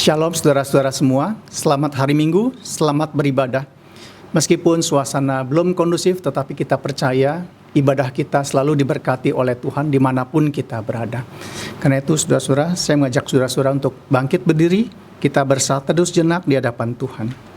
Shalom saudara-saudara semua, selamat hari Minggu, selamat beribadah. Meskipun suasana belum kondusif, tetapi kita percaya ibadah kita selalu diberkati oleh Tuhan dimanapun kita berada. Karena itu saudara-saudara, saya mengajak saudara-saudara untuk bangkit berdiri, kita bersatu teduh sejenak di hadapan Tuhan.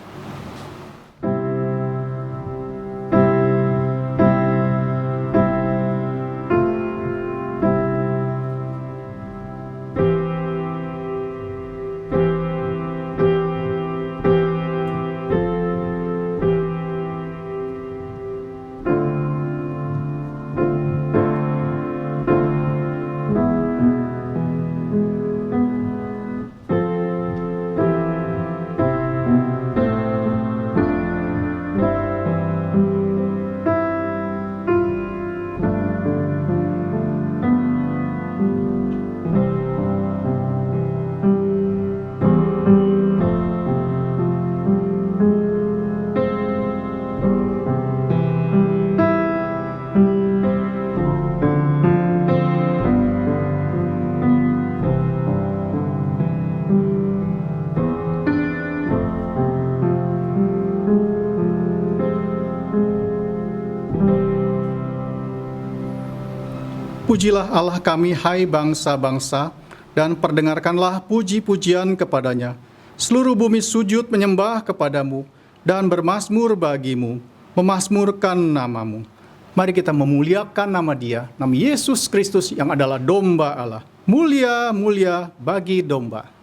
Pujilah Allah kami, hai bangsa-bangsa, dan perdengarkanlah puji-pujian kepadanya. Seluruh bumi sujud menyembah kepadamu, dan bermazmur bagimu, memazmurkan namamu. Mari kita memuliakan nama Dia, nama Yesus Kristus yang adalah domba Allah. Mulia, mulia bagi domba.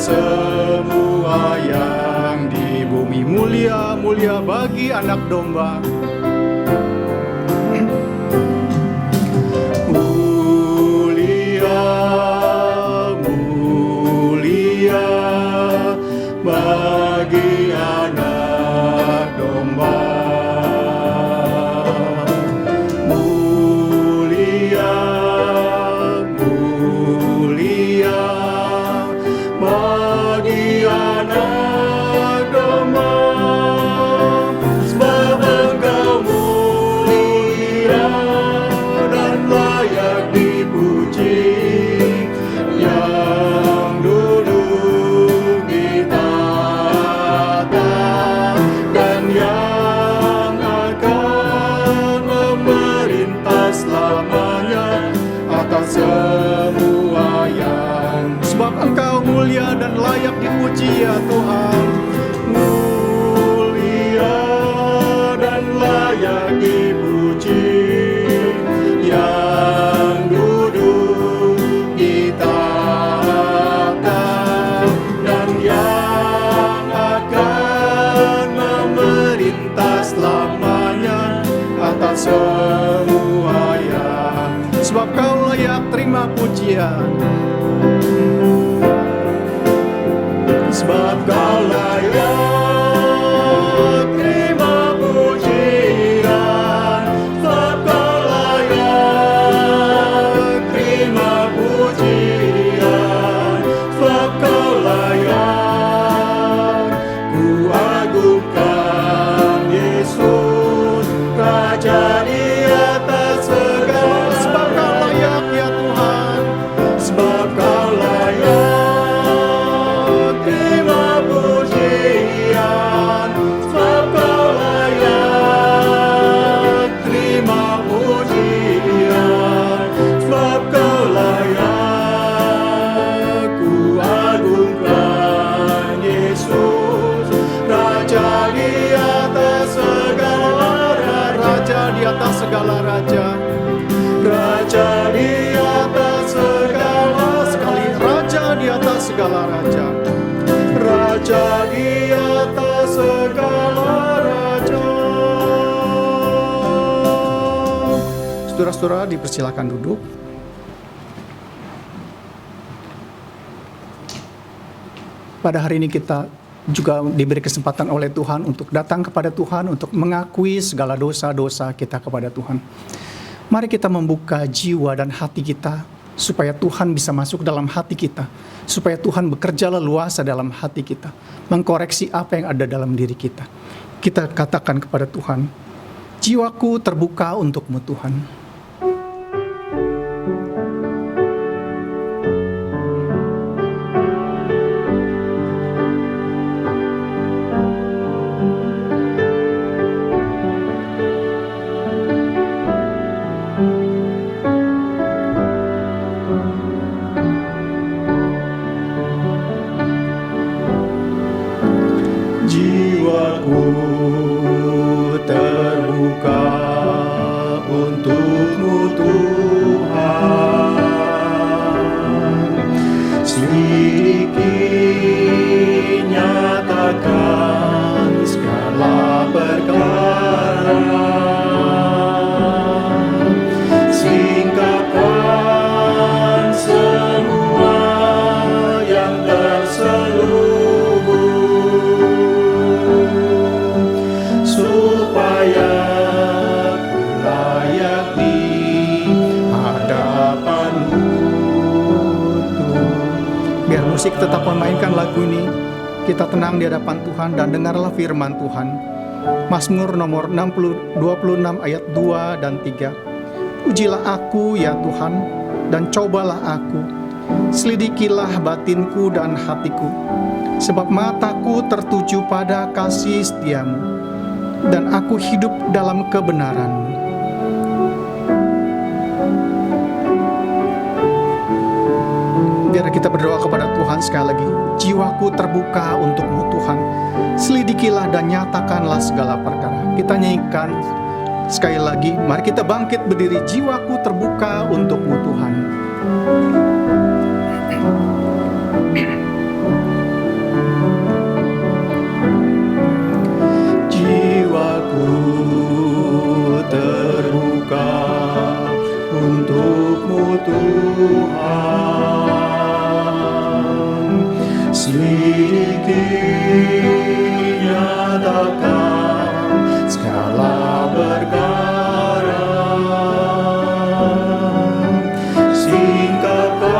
Semua yang di bumi mulia, mulia bagi anak domba. Mulia, mulia bagi anak domba. Mulia, mulia bagi anak domba, sebab Engkau mulia dan layak dipuji, yang duduk di tahta dan yang akan memerintah selamanya atas semua yang. Sebab Engkau mulia dan layak dipuji ya Tuhan. Mulia pujian. Sebab Kau layak terima pujian, sebab Kau layak terima pujian, sebab Kau layak. Ku agungkan Yesus, Raja di atas segala. Sebab Kau layak ya Tuhan, Sebab Kau layak terima pujian, sebab Kau layak terima pujian, sebab Kau layak. Ku agungkan Yesus, Raja di atas segala Raja di atas segala raja. Raja di atas segala Sekali Raja di atas segala raja. Raja di atas segala raja. Saudara-saudara dipersilakan duduk. Pada hari ini kita juga diberi kesempatan oleh Tuhan untuk datang kepada Tuhan, untuk mengakui segala dosa-dosa kita kepada Tuhan. Mari kita membuka jiwa dan hati kita, supaya Tuhan bisa masuk dalam hati kita, supaya Tuhan bekerja leluasa dalam hati kita, mengkoreksi apa yang ada dalam diri kita. Kita katakan kepada Tuhan, jiwaku terbuka untuk-Mu Tuhan. Jiwaku terbuka untuk-Mu Tuhan. Selidiki, nyatakan segala perkara. Singkapkan semua yang terselubung, supaya ku layak di hadapan-Mu Tuhan. Biar musik tetap memainkan lagu ini, kita tenang di hadapan Tuhan dan dengarlah firman Tuhan. Mazmur nomor 26 ayat 2 dan 3. Ujilah aku ya Tuhan, dan cobalah aku. Selidikilah batinku dan hatiku, sebab mataku tertuju pada kasih setia-Mu, dan aku hidup dalam kebenaran-Mu. Biar kita berdoa kepada Tuhan sekali lagi. Jiwaku terbuka untuk-Mu Tuhan. Selidikilah dan nyatakanlah segala perkara. Kita nyanyikan sekali lagi. Mari kita bangkit berdiri. Jiwaku terbuka untuk-Mu Tuhan. Jiwaku terbuka untuk-Mu Tuhan. Selidiki, nyatakan segala perkara. Singkapkan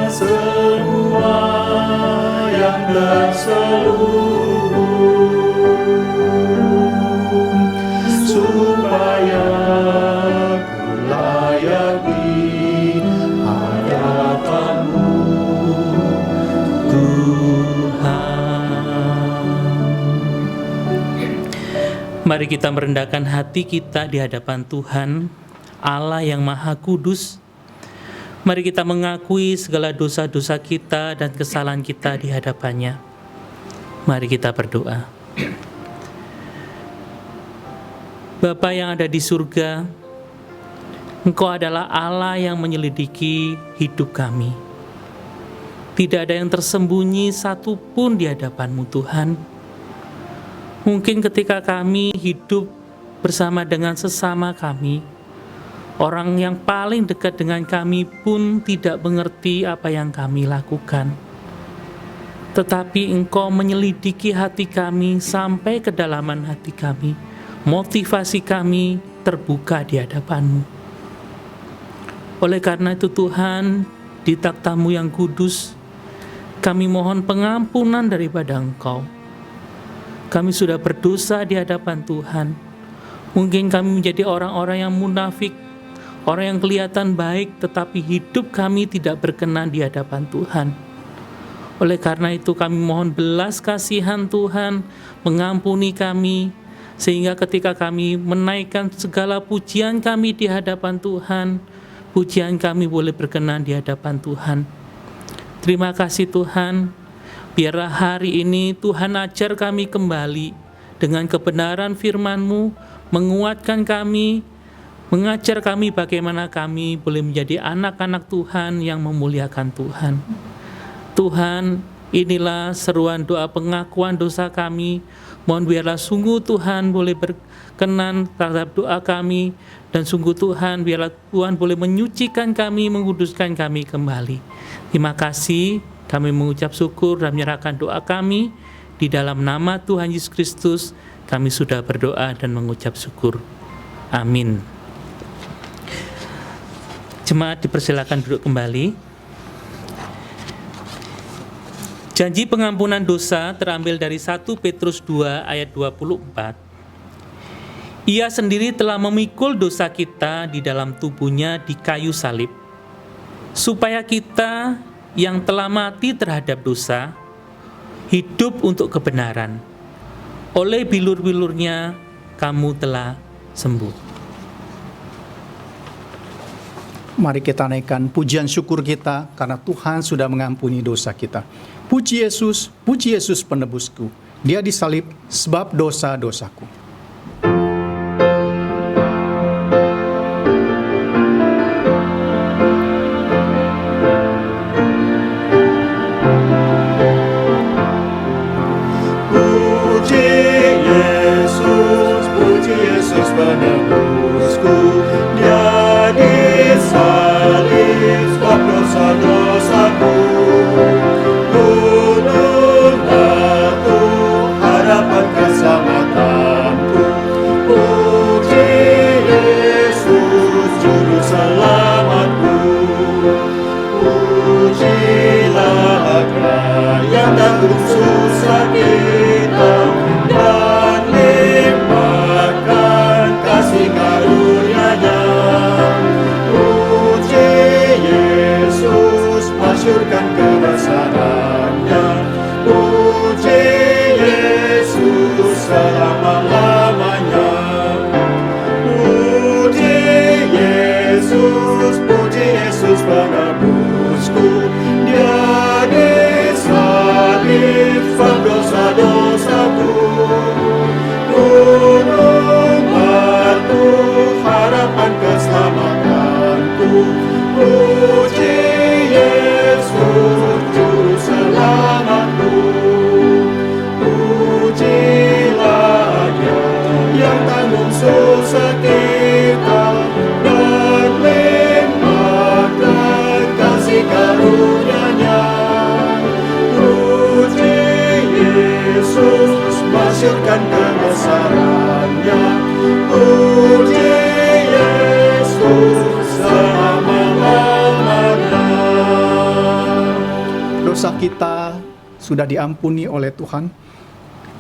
semua yang terselubung, supaya ku layak di hadapan-Mu Tuhan. Mari kita merendahkan hati kita di hadapan Tuhan, Allah yang Maha Kudus. Mari kita mengakui segala dosa-dosa kita dan kesalahan kita di hadapannya. Mari kita berdoa. Bapa yang ada di surga, Engkau adalah Allah yang menyelidiki hidup kami. Tidak ada yang tersembunyi satupun di hadapan-Mu Tuhan. Mungkin ketika kami hidup bersama dengan sesama kami, Orang yang paling dekat dengan kami pun tidak mengerti apa yang kami lakukan. Tetapi Engkau menyelidiki hati kami sampai kedalaman hati kami. Motivasi kami terbuka di hadapan-Mu. Oleh karena itu Tuhan, di takhta-Mu yang kudus, kami mohon pengampunan daripada Engkau. Kami sudah berdosa di hadapan Tuhan. Mungkin kami menjadi orang-orang yang munafik, orang yang kelihatan baik, tetapi hidup kami tidak berkenan di hadapan Tuhan. Oleh karena itu kami mohon belas kasihan Tuhan, mengampuni kami, sehingga ketika kami menaikkan segala pujian kami di hadapan Tuhan, pujian kami boleh berkenan di hadapan Tuhan. Terima kasih Tuhan, biarlah hari ini Tuhan ajar kami kembali dengan kebenaran firman-Mu, menguatkan kami, mengajar kami bagaimana kami boleh menjadi anak-anak Tuhan yang memuliakan Tuhan. Tuhan, inilah seruan doa pengakuan dosa kami. Mohon biarlah sungguh Tuhan boleh berkenan terhadap doa kami, dan sungguh Tuhan biarlah Tuhan boleh menyucikan kami, menguduskan kami kembali. Terima kasih, kami mengucap syukur dan menyerahkan doa kami di dalam nama Tuhan Yesus Kristus. Kami sudah berdoa dan mengucap syukur. Amin. Jemaat dipersilakan duduk kembali. Janji pengampunan dosa terambil dari 1 Petrus 2 ayat 24. Ia sendiri telah memikul dosa kita di dalam tubuhnya di kayu salib, supaya kita yang telah mati terhadap dosa, hidup untuk kebenaran. Oleh bilur-bilurnya kamu telah sembuh. Mari kita naikkan pujian syukur kita karena Tuhan sudah mengampuni dosa kita. Puji Yesus penebusku. Dia disalib sebab dosa-dosaku. Puji Yesus penebusku. Dia disalib sebab dosa-dosaku. Gunung batu harapan keselamatanku. Puji Yesus juru selamatku. Pujilah Dia yang tanggung susah kita dan limpahkan kasih karunia-Nya. Puji Yesus, masyurkan kebesaran-Nya. Puji Yesus selama-lamanya. Puji Yesus penebusku. Dia disalib sebab dosa-dosaku. Gunung batu harapan keselamatanku. Puji Yesus juru selamatku. Pujilah Dia yang tanggung susah kita dan limpahkan kasih karunia-Nya. Puji Yesus, masyurkan kebesaran-Nya. Puji Yesus selama-lamanya. Dosa kita sudah diampuni oleh Tuhan.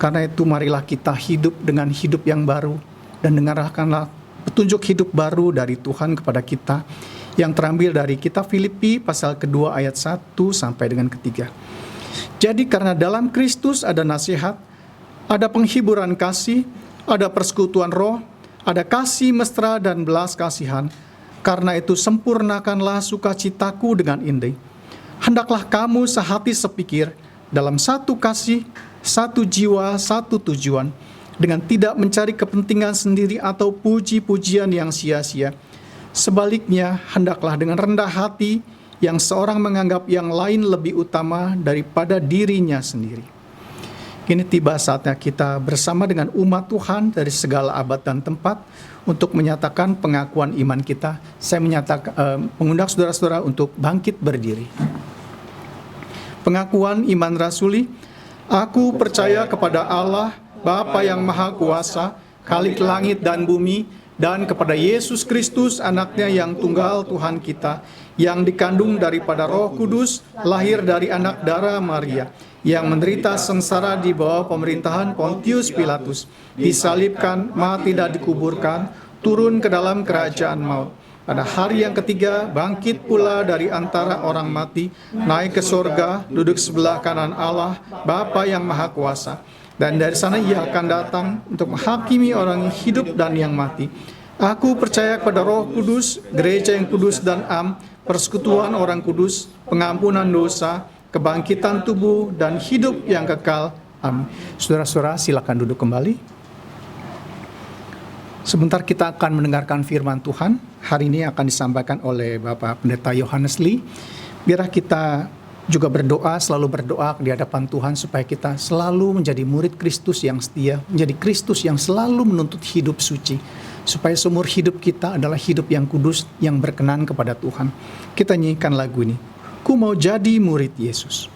Karena itu marilah kita hidup dengan hidup yang baru dan dengarkanlah petunjuk hidup baru dari Tuhan kepada kita yang terambil dari kitab Filipi pasal kedua ayat 1 sampai dengan ketiga. Jadi karena dalam Kristus ada nasihat, ada penghiburan kasih, ada persekutuan roh, ada kasih mesra dan belas kasihan. Karena itu sempurnakanlah sukacitaku dengan indah. Hendaklah kamu sehati sepikir dalam satu kasih, satu jiwa, satu tujuan, dengan tidak mencari kepentingan sendiri atau puji-pujian yang sia-sia. Sebaliknya, hendaklah dengan rendah hati yang seorang menganggap yang lain lebih utama daripada dirinya sendiri. Kini tiba saatnya kita bersama dengan umat Tuhan dari segala abad dan tempat untuk menyatakan pengakuan iman kita. Saya mengundang saudara-saudara untuk bangkit berdiri. Pengakuan iman rasuli. Aku percaya kepada Allah, Bapa yang Maha Kuasa, Khalik langit dan bumi, dan kepada Yesus Kristus, anaknya yang tunggal Tuhan kita, yang dikandung daripada Roh Kudus, lahir dari anak darah Maria, yang menderita sengsara di bawah pemerintahan Pontius Pilatus, disalibkan, mati dan dikuburkan, turun ke dalam kerajaan maut. Pada hari yang ketiga, bangkit pula dari antara orang mati, naik ke sorga, duduk sebelah kanan Allah, Bapa yang Maha Kuasa. Dan dari sana ia akan datang untuk menghakimi orang yang hidup dan yang mati. Aku percaya kepada Roh Kudus, gereja yang kudus dan am, persekutuan orang kudus, pengampunan dosa, kebangkitan tubuh, dan hidup yang kekal. Amin. Saudara-saudara, silakan duduk kembali. Sebentar kita akan mendengarkan firman Tuhan. Hari ini akan disampaikan oleh Bapak Pendeta Yohanes Lee. Biarlah kita juga berdoa, selalu berdoa di hadapan Tuhan supaya kita selalu menjadi murid Kristus yang setia, menjadi Kristus yang selalu menuntut hidup suci, supaya seumur hidup kita adalah hidup yang kudus, yang berkenan kepada Tuhan. Kita nyanyikan lagu ini, Ku Mau Jadi Murid Yesus.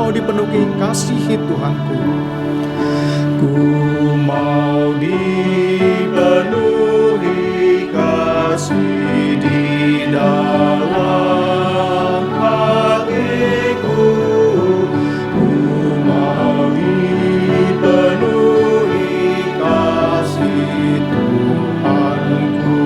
Dipenuhi kasih Tuhanku. Ku mau dipenuhi kasih di dalam hatiku. Ku mau dipenuhi kasih Tuhanku.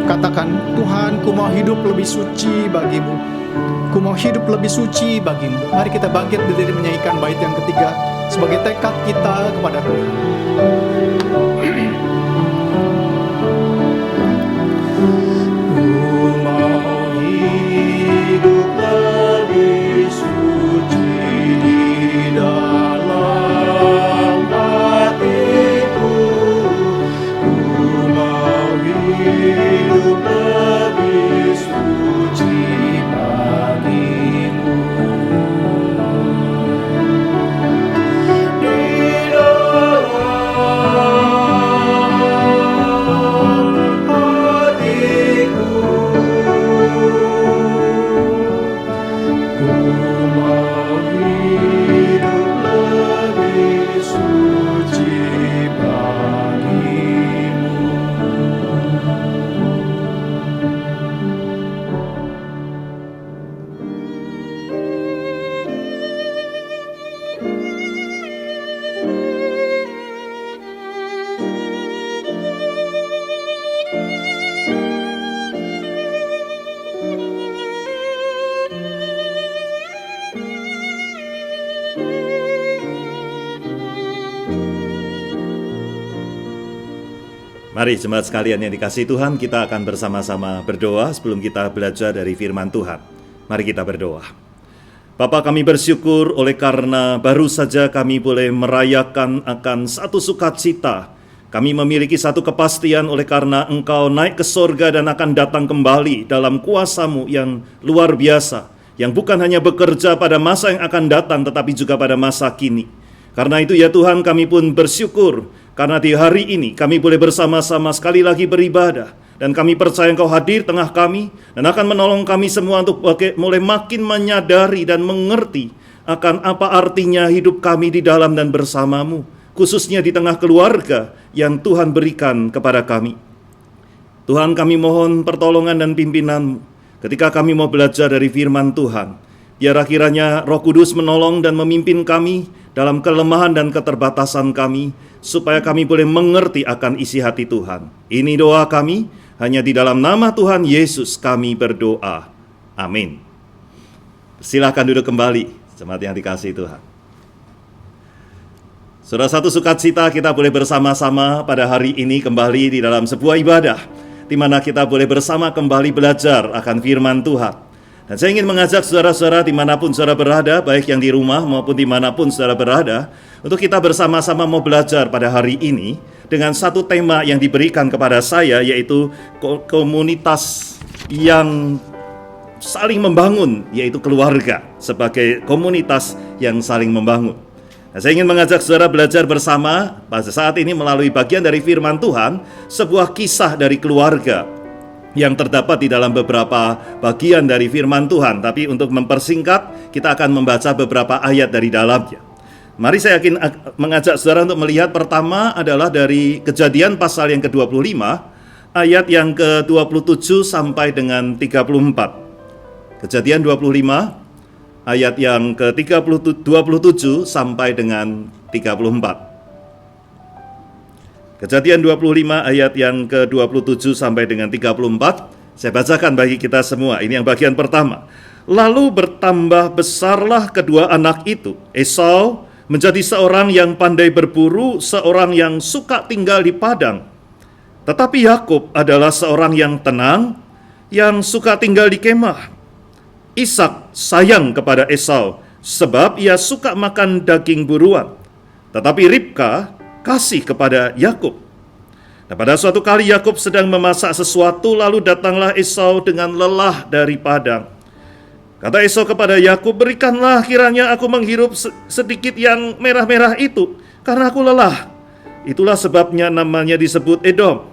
Katakan, Tuhan, ku mau hidup lebih suci bagimu. Ku mau hidup lebih suci bagimu. Mari kita bangkit berdiri menyanyikan bait yang ketiga sebagai tekad kita kepada Tuhan. Ku mau hidup lebih suci di dalam hatiku. Ku mau hidup lebih suci bagimu. Di dalam hatiku, ku mau hidup lebih suci bagimu. Mari jemaat sekalian yang dikasihi Tuhan, kita akan bersama-sama berdoa sebelum kita belajar dari firman Tuhan. Mari kita berdoa. Bapa, kami bersyukur oleh karena baru saja kami boleh merayakan akan satu sukacita. Kami memiliki satu kepastian oleh karena Engkau naik ke sorga dan akan datang kembali dalam kuasa-Mu yang luar biasa, yang bukan hanya bekerja pada masa yang akan datang, tetapi juga pada masa kini. Karena itu ya Tuhan, kami pun bersyukur, karena di hari ini kami boleh bersama-sama sekali lagi beribadah. Dan kami percaya Engkau hadir tengah kami dan akan menolong kami semua untuk mulai makin menyadari dan mengerti akan apa artinya hidup kami di dalam dan bersama-Mu, khususnya di tengah keluarga yang Tuhan berikan kepada kami. Tuhan, kami mohon pertolongan dan pimpinan-Mu ketika kami mau belajar dari firman Tuhan. Biar kiranya Roh Kudus menolong dan memimpin kami dalam kelemahan dan keterbatasan kami, supaya kami boleh mengerti akan isi hati Tuhan. Ini doa kami. Hanya di dalam nama Tuhan Yesus kami berdoa. Amin. Silakan duduk kembali, jemaat yang dikasihi Tuhan. Saudara, satu sukacita kita boleh bersama-sama pada hari ini kembali di dalam sebuah ibadah, di mana kita boleh bersama kembali belajar akan firman Tuhan. Dan saya ingin mengajak saudara-saudara dimanapun saudara berada, baik yang di rumah maupun dimanapun saudara berada, untuk kita bersama-sama mau belajar pada hari ini dengan satu tema yang diberikan kepada saya, yaitu komunitas yang saling membangun, yaitu keluarga sebagai komunitas yang saling membangun. Nah, saya ingin mengajak saudara belajar bersama pada saat ini melalui bagian dari firman Tuhan, sebuah kisah dari keluarga yang terdapat di dalam beberapa bagian dari firman Tuhan. Tapi untuk mempersingkat, kita akan membaca beberapa ayat dari dalamnya. Mari saya mengajak saudara untuk melihat pertama adalah dari Kejadian pasal yang ke-25, ayat yang ke-27 sampai dengan 34. Kejadian 25, ayat yang ke-27 sampai dengan 34. Kejadian 25 ayat yang ke-27 sampai dengan 34. Saya bacakan bagi kita semua. Ini yang bagian pertama. Lalu bertambah besarlah kedua anak itu. Esau menjadi seorang yang pandai berburu, seorang yang suka tinggal di padang. Tetapi Yakub adalah seorang yang tenang, yang suka tinggal di kemah. Ishak sayang kepada Esau, sebab ia suka makan daging buruan. Tetapi Ribka kasih kepada Yakub. Nah, pada suatu kali Yakub sedang memasak sesuatu, lalu datanglah Esau dengan lelah dari padang. Kata Esau kepada Yakub, berikanlah kiranya aku menghirup sedikit yang merah-merah itu, karena aku lelah. Itulah sebabnya namanya disebut Edom.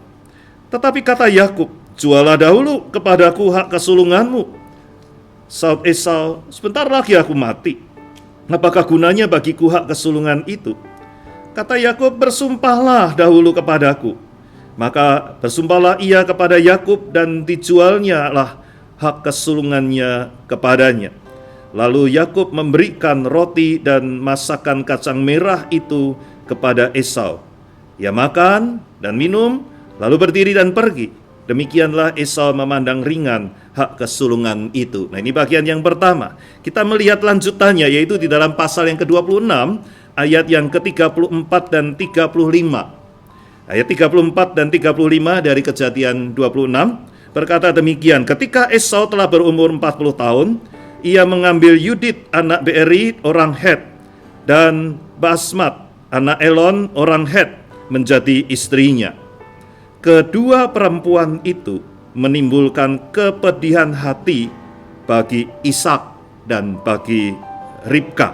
Tetapi kata Yakub, jualah dahulu kepadaku hak kesulunganmu. Saud Esau, sebentar lagi aku mati. Apakah gunanya bagiku hak kesulungan itu? Kata Yakub, bersumpahlah dahulu kepadaku. Maka bersumpahlah ia kepada Yakub dan dijualnya lah hak kesulungannya kepadanya. Lalu Yakub memberikan roti dan masakan kacang merah itu kepada Esau. Ia makan dan minum, lalu berdiri dan pergi. Demikianlah Esau memandang ringan hak kesulungan itu. Nah, ini bagian yang pertama. Kita melihat lanjutannya, yaitu di dalam pasal yang ke-26, ayat yang ke-34 dan 35. Ayat 34 dan 35 dari Kejadian 26. Berkata demikian, ketika Esau telah berumur 40 tahun, ia mengambil Yudit anak Beeri orang Het dan Basmat anak Elon orang Het menjadi istrinya. Kedua perempuan itu menimbulkan kepedihan hati bagi Ishak dan bagi Ribka.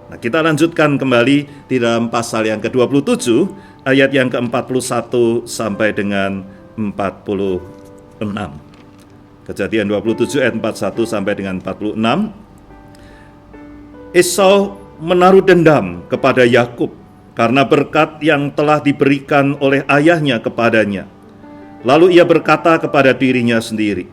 Nah, kita lanjutkan kembali di dalam pasal yang ke-27, ayat yang ke-41 sampai dengan 46. Kejadian 27 ayat 41 sampai dengan 46. Esau menaruh dendam kepada Yakub karena berkat yang telah diberikan oleh ayahnya kepadanya. Lalu ia berkata kepada dirinya sendiri,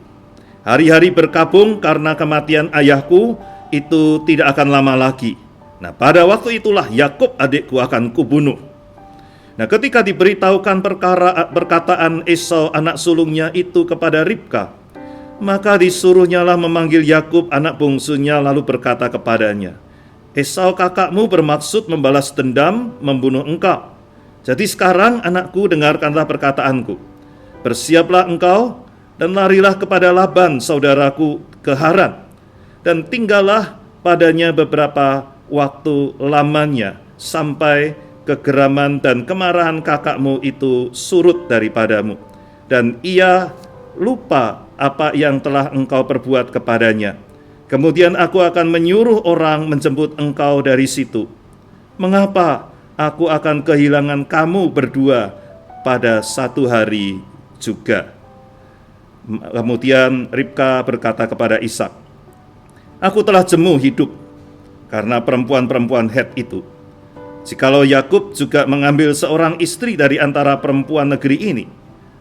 hari-hari berkabung karena kematian ayahku itu tidak akan lama lagi. Nah, pada waktu itulah Yakub adikku akan kubunuh. Nah, ketika diberitahukan perkataan Esau anak sulungnya itu kepada Ribka, maka disuruhnyalah memanggil Yakub anak bungsunya, lalu berkata kepadanya, Esau kakakmu bermaksud membalas dendam, membunuh engkau. Jadi sekarang anakku, dengarkanlah perkataanku. Bersiaplah engkau dan larilah kepada Laban saudaraku ke Haran, dan tinggallah padanya beberapa waktu lamanya, sampai kegeraman dan kemarahan kakakmu itu surut daripadamu, dan ia lupa apa yang telah engkau perbuat kepadanya. Kemudian aku akan menyuruh orang menjemput engkau dari situ. Mengapa aku akan kehilangan kamu berdua pada satu hari juga?" Kemudian Ribka berkata kepada Ishak, "Aku telah jemu hidup karena perempuan-perempuan Het itu. Jikalau Yakub juga mengambil seorang istri dari antara perempuan negeri ini,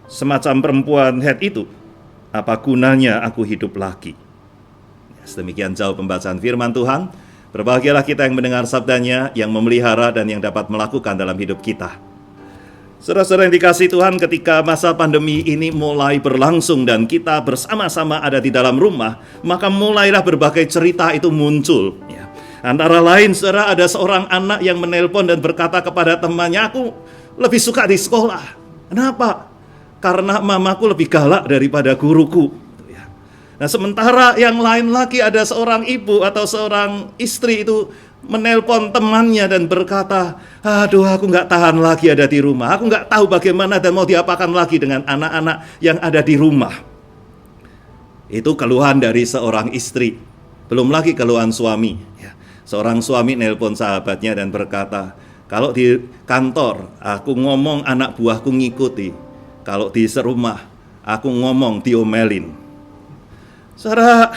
semacam perempuan Het itu, apa gunanya aku hidup lagi?" Sedemikian jauh pembacaan firman Tuhan. Berbahagialah kita yang mendengar sabdanya, yang memelihara dan yang dapat melakukan dalam hidup kita. Saudara-saudara yang dikasihi Tuhan, ketika masa pandemi ini mulai berlangsung dan kita bersama-sama ada di dalam rumah, maka mulailah berbagai cerita itu muncul. Antara lain, saudara, ada seorang anak yang menelpon dan berkata kepada temannya, "Aku lebih suka di sekolah." Kenapa? Karena mamaku lebih galak daripada guruku. Nah, sementara yang lain lagi ada seorang ibu atau seorang istri itu menelpon temannya dan berkata, "Aduh, aku nggak tahan lagi ada di rumah. Aku nggak tahu bagaimana dan mau diapakan lagi dengan anak-anak yang ada di rumah." Itu keluhan dari seorang istri. Belum lagi keluhan suami. Seorang suami nelpon sahabatnya dan berkata, "Kalau di kantor aku ngomong anak buahku ngikuti. Kalau di serumah aku ngomong diomelin." Saudara,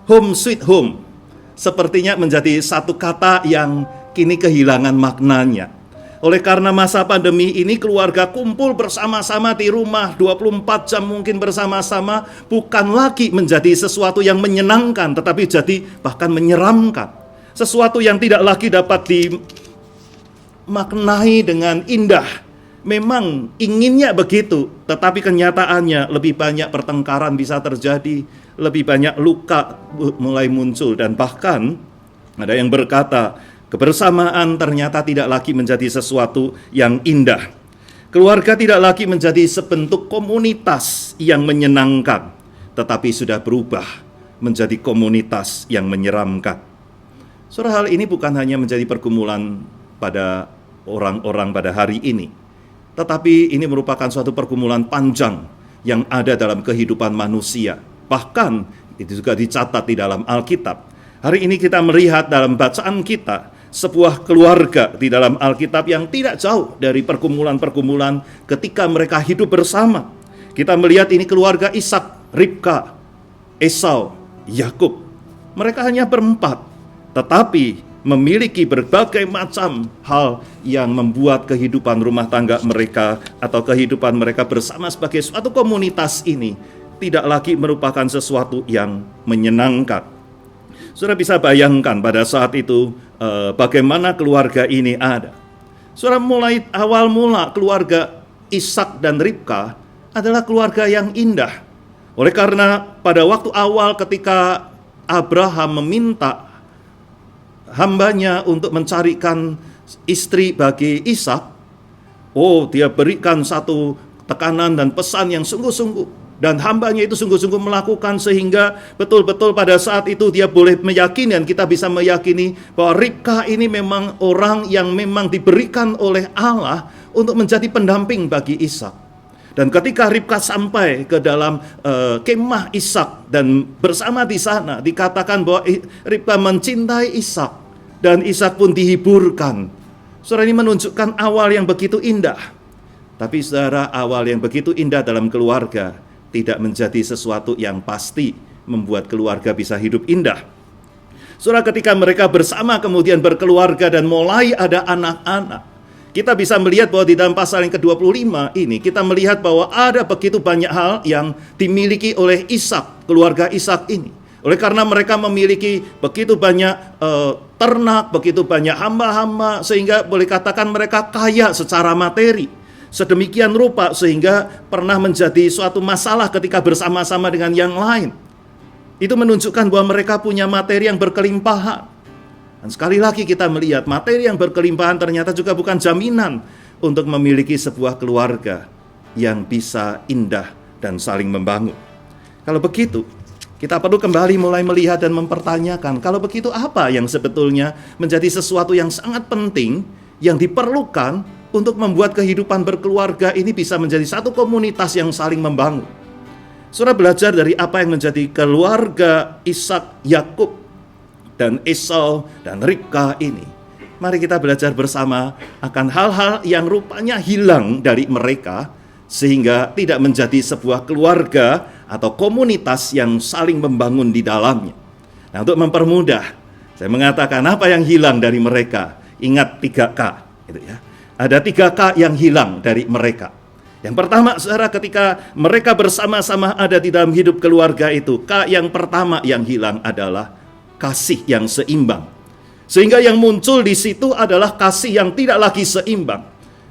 home sweet home sepertinya menjadi satu kata yang kini kehilangan maknanya. Oleh karena masa pandemi ini keluarga kumpul bersama-sama di rumah 24 jam mungkin bersama-sama, bukan lagi menjadi sesuatu yang menyenangkan, tetapi jadi bahkan menyeramkan. Sesuatu yang tidak lagi dapat dimaknai dengan indah. Memang inginnya begitu, tetapi kenyataannya lebih banyak pertengkaran bisa terjadi, lebih banyak luka mulai muncul, dan bahkan ada yang berkata, kebersamaan ternyata tidak lagi menjadi sesuatu yang indah. Keluarga tidak lagi menjadi sebentuk komunitas yang menyenangkan, tetapi sudah berubah menjadi komunitas yang menyeramkan. Saudara, hal ini bukan hanya menjadi pergumulan pada orang-orang pada hari ini, tetapi ini merupakan suatu pergumulan panjang yang ada dalam kehidupan manusia. Bahkan itu juga dicatat di dalam Alkitab. Hari ini kita melihat dalam bacaan kita sebuah keluarga di dalam Alkitab yang tidak jauh dari pergumulan-pergumulan ketika mereka hidup bersama. Kita melihat ini keluarga Ishak, Ribka, Esau, Yakub. Mereka hanya berempat, tetapi memiliki berbagai macam hal yang membuat kehidupan rumah tangga mereka atau kehidupan mereka bersama sebagai suatu komunitas ini tidak lagi merupakan sesuatu yang menyenangkan. Saudara bisa bayangkan pada saat itu bagaimana keluarga ini ada. Saudara, mulai awal mula keluarga Ishak dan Ribka adalah keluarga yang indah. Oleh karena pada waktu awal ketika Abraham meminta hambanya untuk mencarikan istri bagi Ishak, dia berikan satu tekanan dan pesan yang sungguh-sungguh, dan hambanya itu sungguh-sungguh melakukan sehingga betul-betul pada saat itu dia boleh meyakini, dan kita bisa meyakini bahwa Ribka ini memang orang yang memang diberikan oleh Allah untuk menjadi pendamping bagi Ishak. Dan ketika Ribka sampai ke dalam kemah Ishak dan bersama di sana, dikatakan bahwa Ribka mencintai Ishak dan Ishak pun dihiburkan. Saudara, ini menunjukkan awal yang begitu indah. Tapi saudara, awal yang begitu indah dalam keluarga tidak menjadi sesuatu yang pasti membuat keluarga bisa hidup indah. Saudara, ketika mereka bersama kemudian berkeluarga dan mulai ada anak-anak, kita bisa melihat bahwa di dalam pasal yang ke-25 ini, kita melihat bahwa ada begitu banyak hal yang dimiliki oleh Ishak, keluarga Ishak ini. Oleh karena mereka memiliki begitu banyak ternak, begitu banyak hamba-hamba, sehingga boleh katakan mereka kaya secara materi. Sedemikian rupa sehingga pernah menjadi suatu masalah ketika bersama-sama dengan yang lain. Itu menunjukkan bahwa mereka punya materi yang berkelimpahan. Dan sekali lagi kita melihat materi yang berkelimpahan ternyata juga bukan jaminan untuk memiliki sebuah keluarga yang bisa indah dan saling membangun. Kalau begitu, Kita perlu kembali mulai melihat dan mempertanyakan, kalau begitu apa yang sebetulnya menjadi sesuatu yang sangat penting, yang diperlukan untuk membuat kehidupan berkeluarga ini bisa menjadi satu komunitas yang saling membangun. Saudara belajar dari apa yang menjadi keluarga Ishak, Yakub, dan Esau, dan Ribka ini. Mari kita belajar bersama akan hal-hal yang rupanya hilang dari mereka, sehingga tidak menjadi sebuah keluarga atau komunitas yang saling membangun di dalamnya. Nah, untuk mempermudah, saya mengatakan apa yang hilang dari mereka. Ingat 3K, gitu ya. Ada 3K yang hilang dari mereka. Yang pertama, saudara, ketika mereka bersama-sama ada di dalam hidup keluarga itu, K yang pertama yang hilang adalah kasih yang seimbang. Sehingga yang muncul di situ adalah kasih yang tidak lagi seimbang.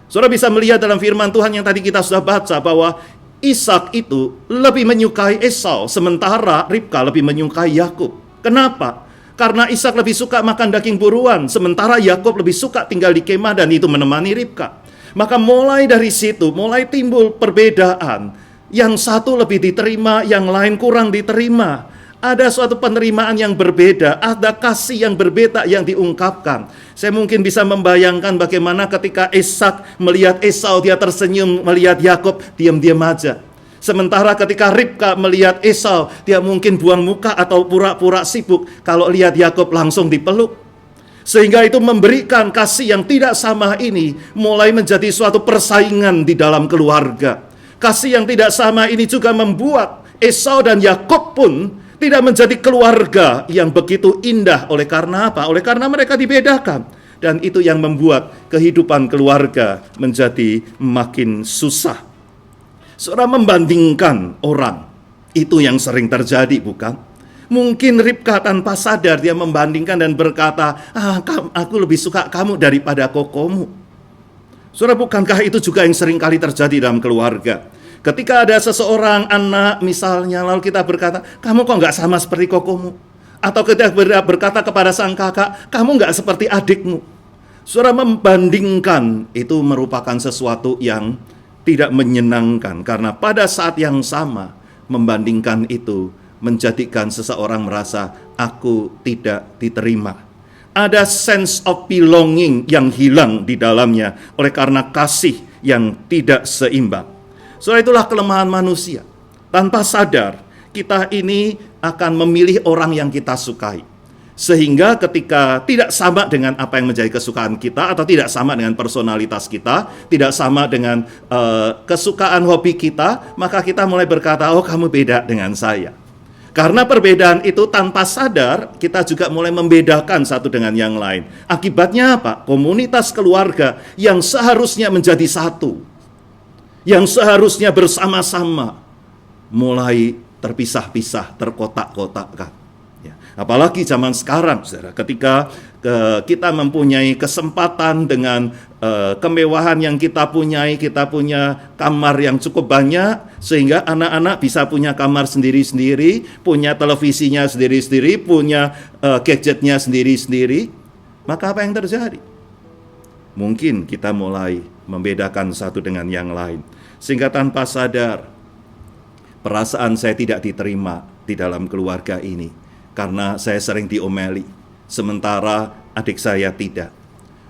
Saudara bisa melihat dalam firman Tuhan yang tadi kita sudah baca bahwa Ishak itu lebih menyukai Esau, sementara Ribka lebih menyukai Yakub. Kenapa? Karena Ishak lebih suka makan daging buruan, sementara Yakub lebih suka tinggal di kemah dan itu menemani Ribka. Maka mulai dari situ, mulai timbul perbedaan. Yang satu lebih diterima, yang lain kurang diterima. Ada suatu penerimaan yang berbeda, ada kasih yang berbeda yang diungkapkan. Saya mungkin bisa membayangkan bagaimana ketika Ishak melihat Esau, dia tersenyum, melihat Yakub, diam-diam aja. Sementara ketika Ribka melihat Esau, dia mungkin buang muka atau pura-pura sibuk. Kalau lihat Yakub langsung dipeluk. Sehingga itu memberikan kasih yang tidak sama ini mulai menjadi suatu persaingan di dalam keluarga. Kasih yang tidak sama ini juga membuat Esau dan Yakub pun tidak menjadi keluarga yang begitu indah. Oleh karena apa? Oleh karena mereka dibedakan. Dan itu yang membuat kehidupan keluarga menjadi makin susah. Saudara membandingkan orang, itu yang sering terjadi, bukan? Mungkin Ribka tanpa sadar dia membandingkan dan berkata, aku lebih suka kamu daripada kokomu. Saudara, bukankah itu juga yang sering kali terjadi dalam keluarga? Ketika ada seseorang anak misalnya, lalu kita berkata, kamu kok nggak sama seperti kokomu? Atau kita berkata kepada sang kakak, kamu nggak seperti adikmu. Saudara, membandingkan itu merupakan sesuatu yang tidak menyenangkan. Karena pada saat yang sama, membandingkan itu menjadikan seseorang merasa, aku tidak diterima. Ada sense of belonging yang hilang di dalamnya oleh karena kasih yang tidak seimbang. Soal itulah kelemahan manusia. Tanpa sadar, kita ini akan memilih orang yang kita sukai. Sehingga ketika tidak sama dengan apa yang menjadi kesukaan kita, atau tidak sama dengan personalitas kita, tidak sama dengan kesukaan hobi kita, maka kita mulai berkata, oh kamu beda dengan saya. Karena perbedaan itu tanpa sadar, kita juga mulai membedakan satu dengan yang lain. Akibatnya apa? Komunitas keluarga yang seharusnya menjadi satu, yang seharusnya bersama-sama, mulai terpisah-pisah, terkotak-kotakkan. Ya. Apalagi zaman sekarang, saudara, ketika kita mempunyai kesempatan dengan kemewahan yang kita punya kamar yang cukup banyak, sehingga anak-anak bisa punya kamar sendiri-sendiri, punya televisinya sendiri-sendiri, punya gadgetnya sendiri-sendiri. Maka apa yang terjadi? Mungkin kita mulai membedakan satu dengan yang lain. Sehingga tanpa sadar, perasaan saya tidak diterima di dalam keluarga ini. Karena saya sering diomeli, sementara adik saya tidak.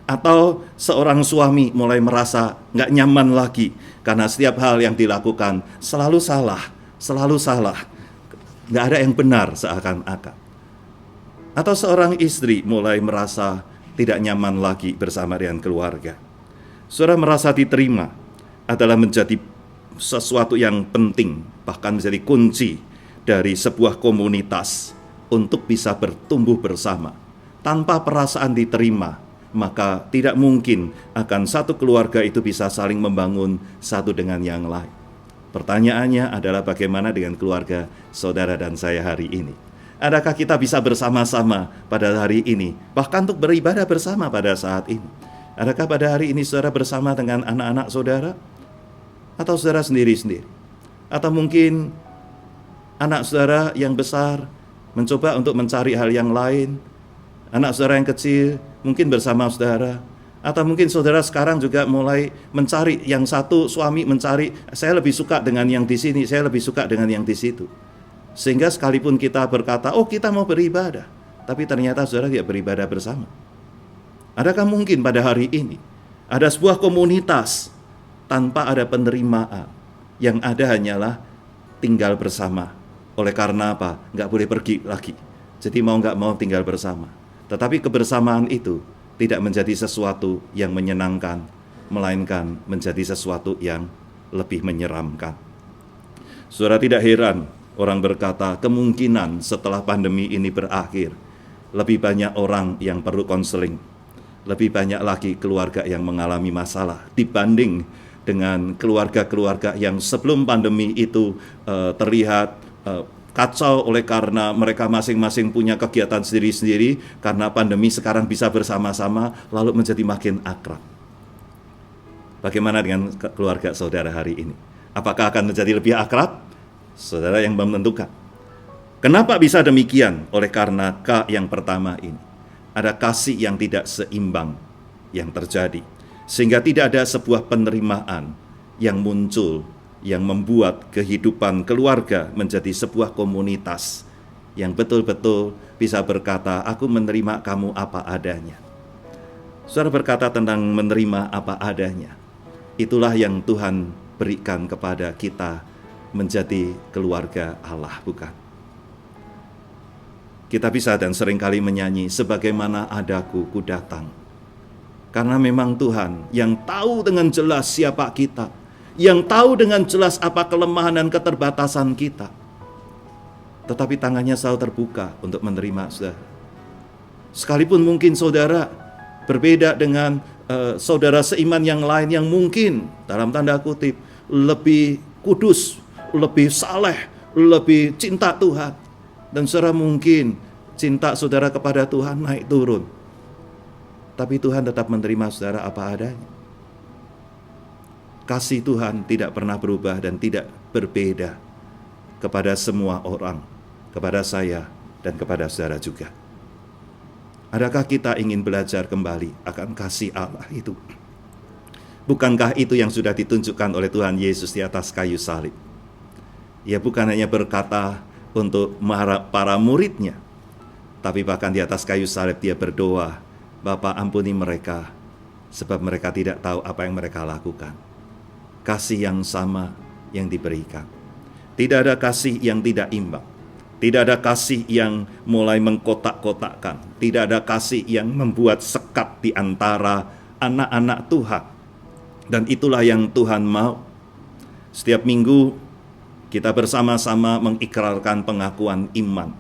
Atau seorang suami mulai merasa nggak nyaman lagi, karena setiap hal yang dilakukan selalu salah. Nggak ada yang benar seakan-akan. Atau seorang istri mulai merasa tidak nyaman lagi bersama dengan keluarga. Saudara, merasa diterima adalah menjadi sesuatu yang penting, bahkan menjadi kunci dari sebuah komunitas untuk bisa bertumbuh bersama. Tanpa perasaan diterima, maka tidak mungkin akan satu keluarga itu bisa saling membangun satu dengan yang lain. Pertanyaannya adalah bagaimana dengan keluarga saudara dan saya hari ini? Adakah kita bisa bersama-sama pada hari ini, bahkan untuk beribadah bersama pada saat ini? Adakah pada hari ini saudara bersama dengan anak-anak saudara? Atau saudara sendiri-sendiri? Atau mungkin anak saudara yang besar mencoba untuk mencari hal yang lain, anak saudara yang kecil mungkin bersama saudara, atau mungkin saudara sekarang juga mulai mencari, yang satu suami mencari, saya lebih suka dengan yang di sini, saya lebih suka dengan yang di situ. Sehingga sekalipun kita berkata, oh kita mau beribadah, tapi ternyata saudara tidak beribadah bersama. Adakah mungkin pada hari ini ada sebuah komunitas tanpa ada penerimaan, yang ada hanyalah tinggal bersama. Oleh karena apa? Nggak boleh pergi lagi. Jadi mau nggak mau tinggal bersama. Tetapi kebersamaan itu tidak menjadi sesuatu yang menyenangkan, melainkan menjadi sesuatu yang lebih menyeramkan. Saudara, tidak heran orang berkata kemungkinan setelah pandemi ini berakhir, lebih banyak orang yang perlu konseling, lebih banyak lagi keluarga yang mengalami masalah dibanding dengan keluarga-keluarga yang sebelum pandemi itu terlihat kacau oleh karena mereka masing-masing punya kegiatan sendiri-sendiri. Karena pandemi sekarang bisa bersama-sama, lalu menjadi makin akrab. Bagaimana dengan keluarga saudara hari ini? Apakah akan menjadi lebih akrab? Saudara yang menentukan. Kenapa bisa demikian? Oleh karena yang pertama ini, ada kasih yang tidak seimbang yang terjadi, sehingga tidak ada sebuah penerimaan yang muncul, yang membuat kehidupan keluarga menjadi sebuah komunitas yang betul-betul bisa berkata, aku menerima kamu apa adanya. Saudara berkata tentang menerima apa adanya, itulah yang Tuhan berikan kepada kita menjadi keluarga Allah, bukan? Kita bisa dan seringkali menyanyi, sebagaimana adaku ku datang. Karena memang Tuhan yang tahu dengan jelas siapa kita, yang tahu dengan jelas apa kelemahan dan keterbatasan kita. Tetapi tangannya selalu terbuka untuk menerima saudara. Sekalipun mungkin saudara berbeda dengan saudara seiman yang lain yang mungkin, dalam tanda kutip, lebih kudus, lebih saleh, lebih cinta Tuhan. Dan saudara mungkin cinta saudara kepada Tuhan naik turun. Tapi Tuhan tetap menerima saudara apa adanya. Kasih Tuhan tidak pernah berubah dan tidak berbeda kepada semua orang, kepada saya dan kepada saudara juga. Adakah kita ingin belajar kembali akan kasih Allah itu? Bukankah itu yang sudah ditunjukkan oleh Tuhan Yesus di atas kayu salib? Ia bukan hanya berkata untuk para muridnya, tapi bahkan di atas kayu salib dia berdoa, Bapa ampuni mereka, sebab mereka tidak tahu apa yang mereka lakukan. Kasih yang sama yang diberikan. Tidak ada kasih yang tidak imbang. Tidak ada kasih yang mulai mengkotak-kotakkan. Tidak ada kasih yang membuat sekat di antara anak-anak Tuhan. Dan itulah yang Tuhan mau. Setiap minggu kita bersama-sama mengikrarkan pengakuan iman.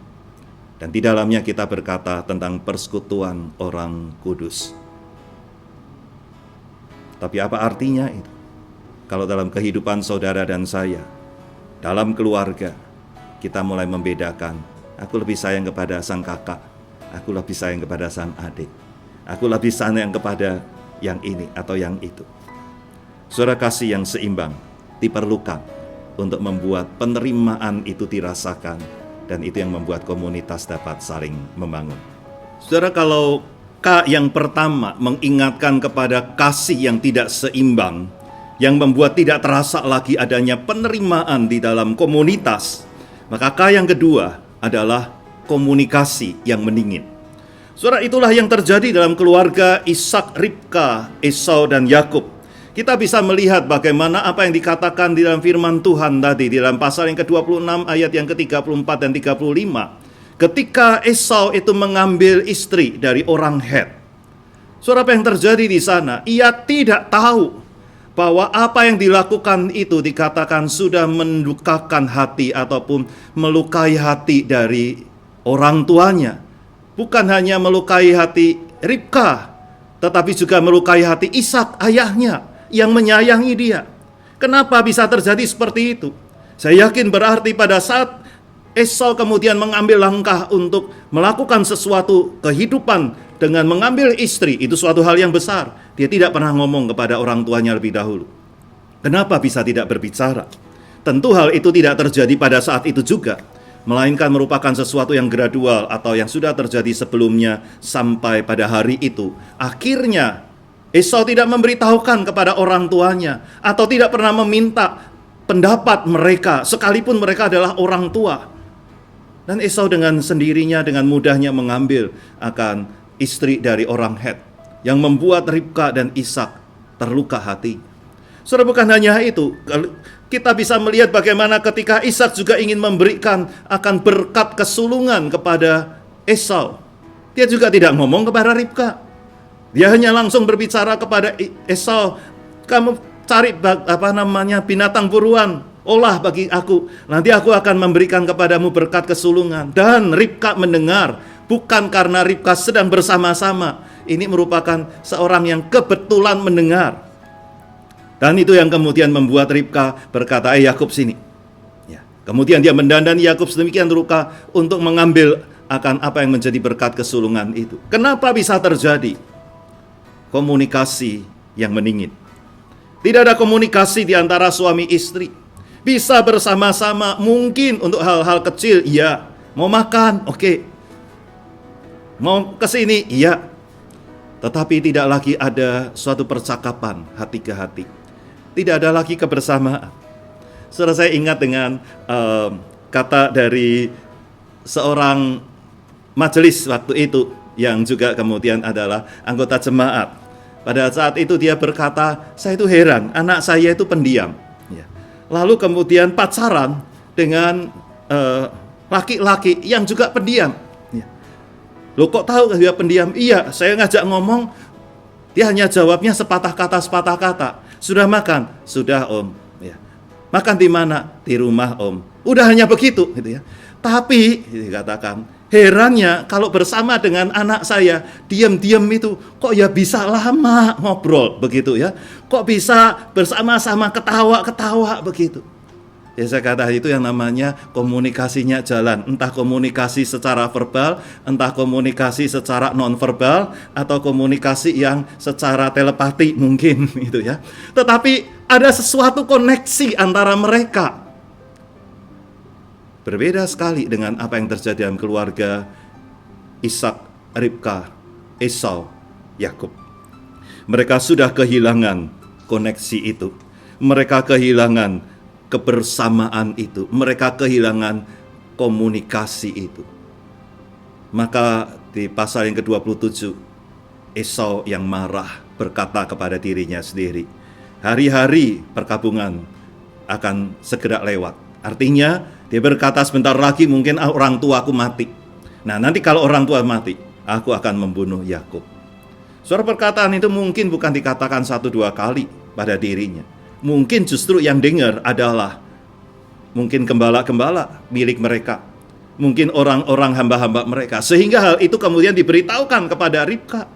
Dan di dalamnya kita berkata tentang persekutuan orang kudus. Tapi apa artinya itu? Kalau dalam kehidupan saudara dan saya, dalam keluarga, kita mulai membedakan, aku lebih sayang kepada sang kakak, aku lebih sayang kepada sang adik, aku lebih sayang kepada yang ini atau yang itu. Saudara, kasih yang seimbang diperlukan untuk membuat penerimaan itu dirasakan, dan itu yang membuat komunitas dapat saling membangun. Saudara, kalau yang pertama mengingatkan kepada kasih yang tidak seimbang, yang membuat tidak terasa lagi adanya penerimaan di dalam komunitas, maka yang kedua adalah komunikasi yang meningin. Saudara, itulah yang terjadi dalam keluarga Ishak, Ribka, Esau dan Yakub. Kita bisa melihat bagaimana apa yang dikatakan di dalam firman Tuhan tadi di dalam pasal yang ke-26 ayat yang ke-34 dan 35. Ketika Esau itu mengambil istri dari orang Het. Saudara, apa yang terjadi di sana? Ia tidak tahu bahwa apa yang dilakukan itu dikatakan sudah mendukakan hati ataupun melukai hati dari orang tuanya. Bukan hanya melukai hati Ribka, tetapi juga melukai hati Ishak, ayahnya, yang menyayangi dia. Kenapa bisa terjadi seperti itu? Saya yakin berarti pada saat Esau kemudian mengambil langkah untuk melakukan sesuatu kehidupan dengan mengambil istri, itu suatu hal yang besar. Dia tidak pernah ngomong kepada orang tuanya lebih dahulu. Kenapa bisa tidak berbicara? Tentu hal itu tidak terjadi pada saat itu juga, melainkan merupakan sesuatu yang gradual atau yang sudah terjadi sebelumnya sampai pada hari itu. Akhirnya Esau tidak memberitahukan kepada orang tuanya atau tidak pernah meminta pendapat mereka, sekalipun mereka adalah orang tua. Dan Esau dengan sendirinya, dengan mudahnya mengambil akan istri dari orang Het, yang membuat Ribka dan Ishak terluka hati. Saudara, bukan hanya itu, kita bisa melihat bagaimana ketika Ishak juga ingin memberikan akan berkat kesulungan kepada Esau, dia juga tidak ngomong kepada Ribka. Dia hanya langsung berbicara kepada Esau, kamu cari binatang buruan, olah bagi aku, nanti aku akan memberikan kepadamu berkat kesulungan. Dan Ribka mendengar, bukan karena Ribka sedang bersama-sama. Ini merupakan seorang yang kebetulan mendengar. Dan itu yang kemudian membuat Ribka berkata, Yakub sini. Ya. Kemudian dia mendandani Yakub sedemikian rupa untuk mengambil akan apa yang menjadi berkat kesulungan itu. Kenapa bisa terjadi? Komunikasi yang meningin. Tidak ada komunikasi di antara suami istri. Bisa bersama-sama mungkin untuk hal-hal kecil, iya. Mau makan, oke. Mau kesini, iya. Tetapi tidak lagi ada suatu percakapan hati ke hati. Tidak ada lagi kebersamaan. Saudara, saya ingat dengan kata dari seorang majelis waktu itu, yang juga kemudian adalah anggota jemaat. Pada saat itu dia berkata, saya itu heran, anak saya itu pendiam. Lalu kemudian pacaran dengan laki-laki yang juga pendiam. Loh, kok tahu dia pendiam? Iya, saya ngajak ngomong, dia hanya jawabnya sepatah kata. Sudah makan? Sudah, Om. Ya. Makan di mana? Di rumah, Om. Udah hanya begitu, gitu ya. Tapi dikatakan, herannya kalau bersama dengan anak saya, diam-diam itu kok ya bisa lama ngobrol begitu ya. Kok bisa bersama-sama ketawa-ketawa begitu. Ya, saya kata itu yang namanya komunikasinya jalan. Entah komunikasi secara verbal, entah komunikasi secara non-verbal, atau komunikasi yang secara telepati mungkin gitu ya. Tetapi ada sesuatu koneksi antara mereka. Berbeda sekali dengan apa yang terjadi dalam keluarga Ishak, Ribka, Esau, Yakub. Mereka sudah kehilangan koneksi itu. Mereka kehilangan kebersamaan itu. Mereka kehilangan komunikasi itu. Maka di pasal yang ke-27, Esau yang marah berkata kepada dirinya sendiri, hari-hari perkabungan akan segera lewat. Artinya dia berkata, sebentar lagi mungkin orang tuaku mati. Nah, nanti kalau orang tua mati, aku akan membunuh Yakub. Suara perkataan itu mungkin bukan dikatakan 1-2 kali pada dirinya. Mungkin justru yang dengar adalah mungkin gembala-gembala milik mereka. Mungkin orang-orang hamba-hamba mereka. Sehingga hal itu kemudian diberitahukan kepada Ribka.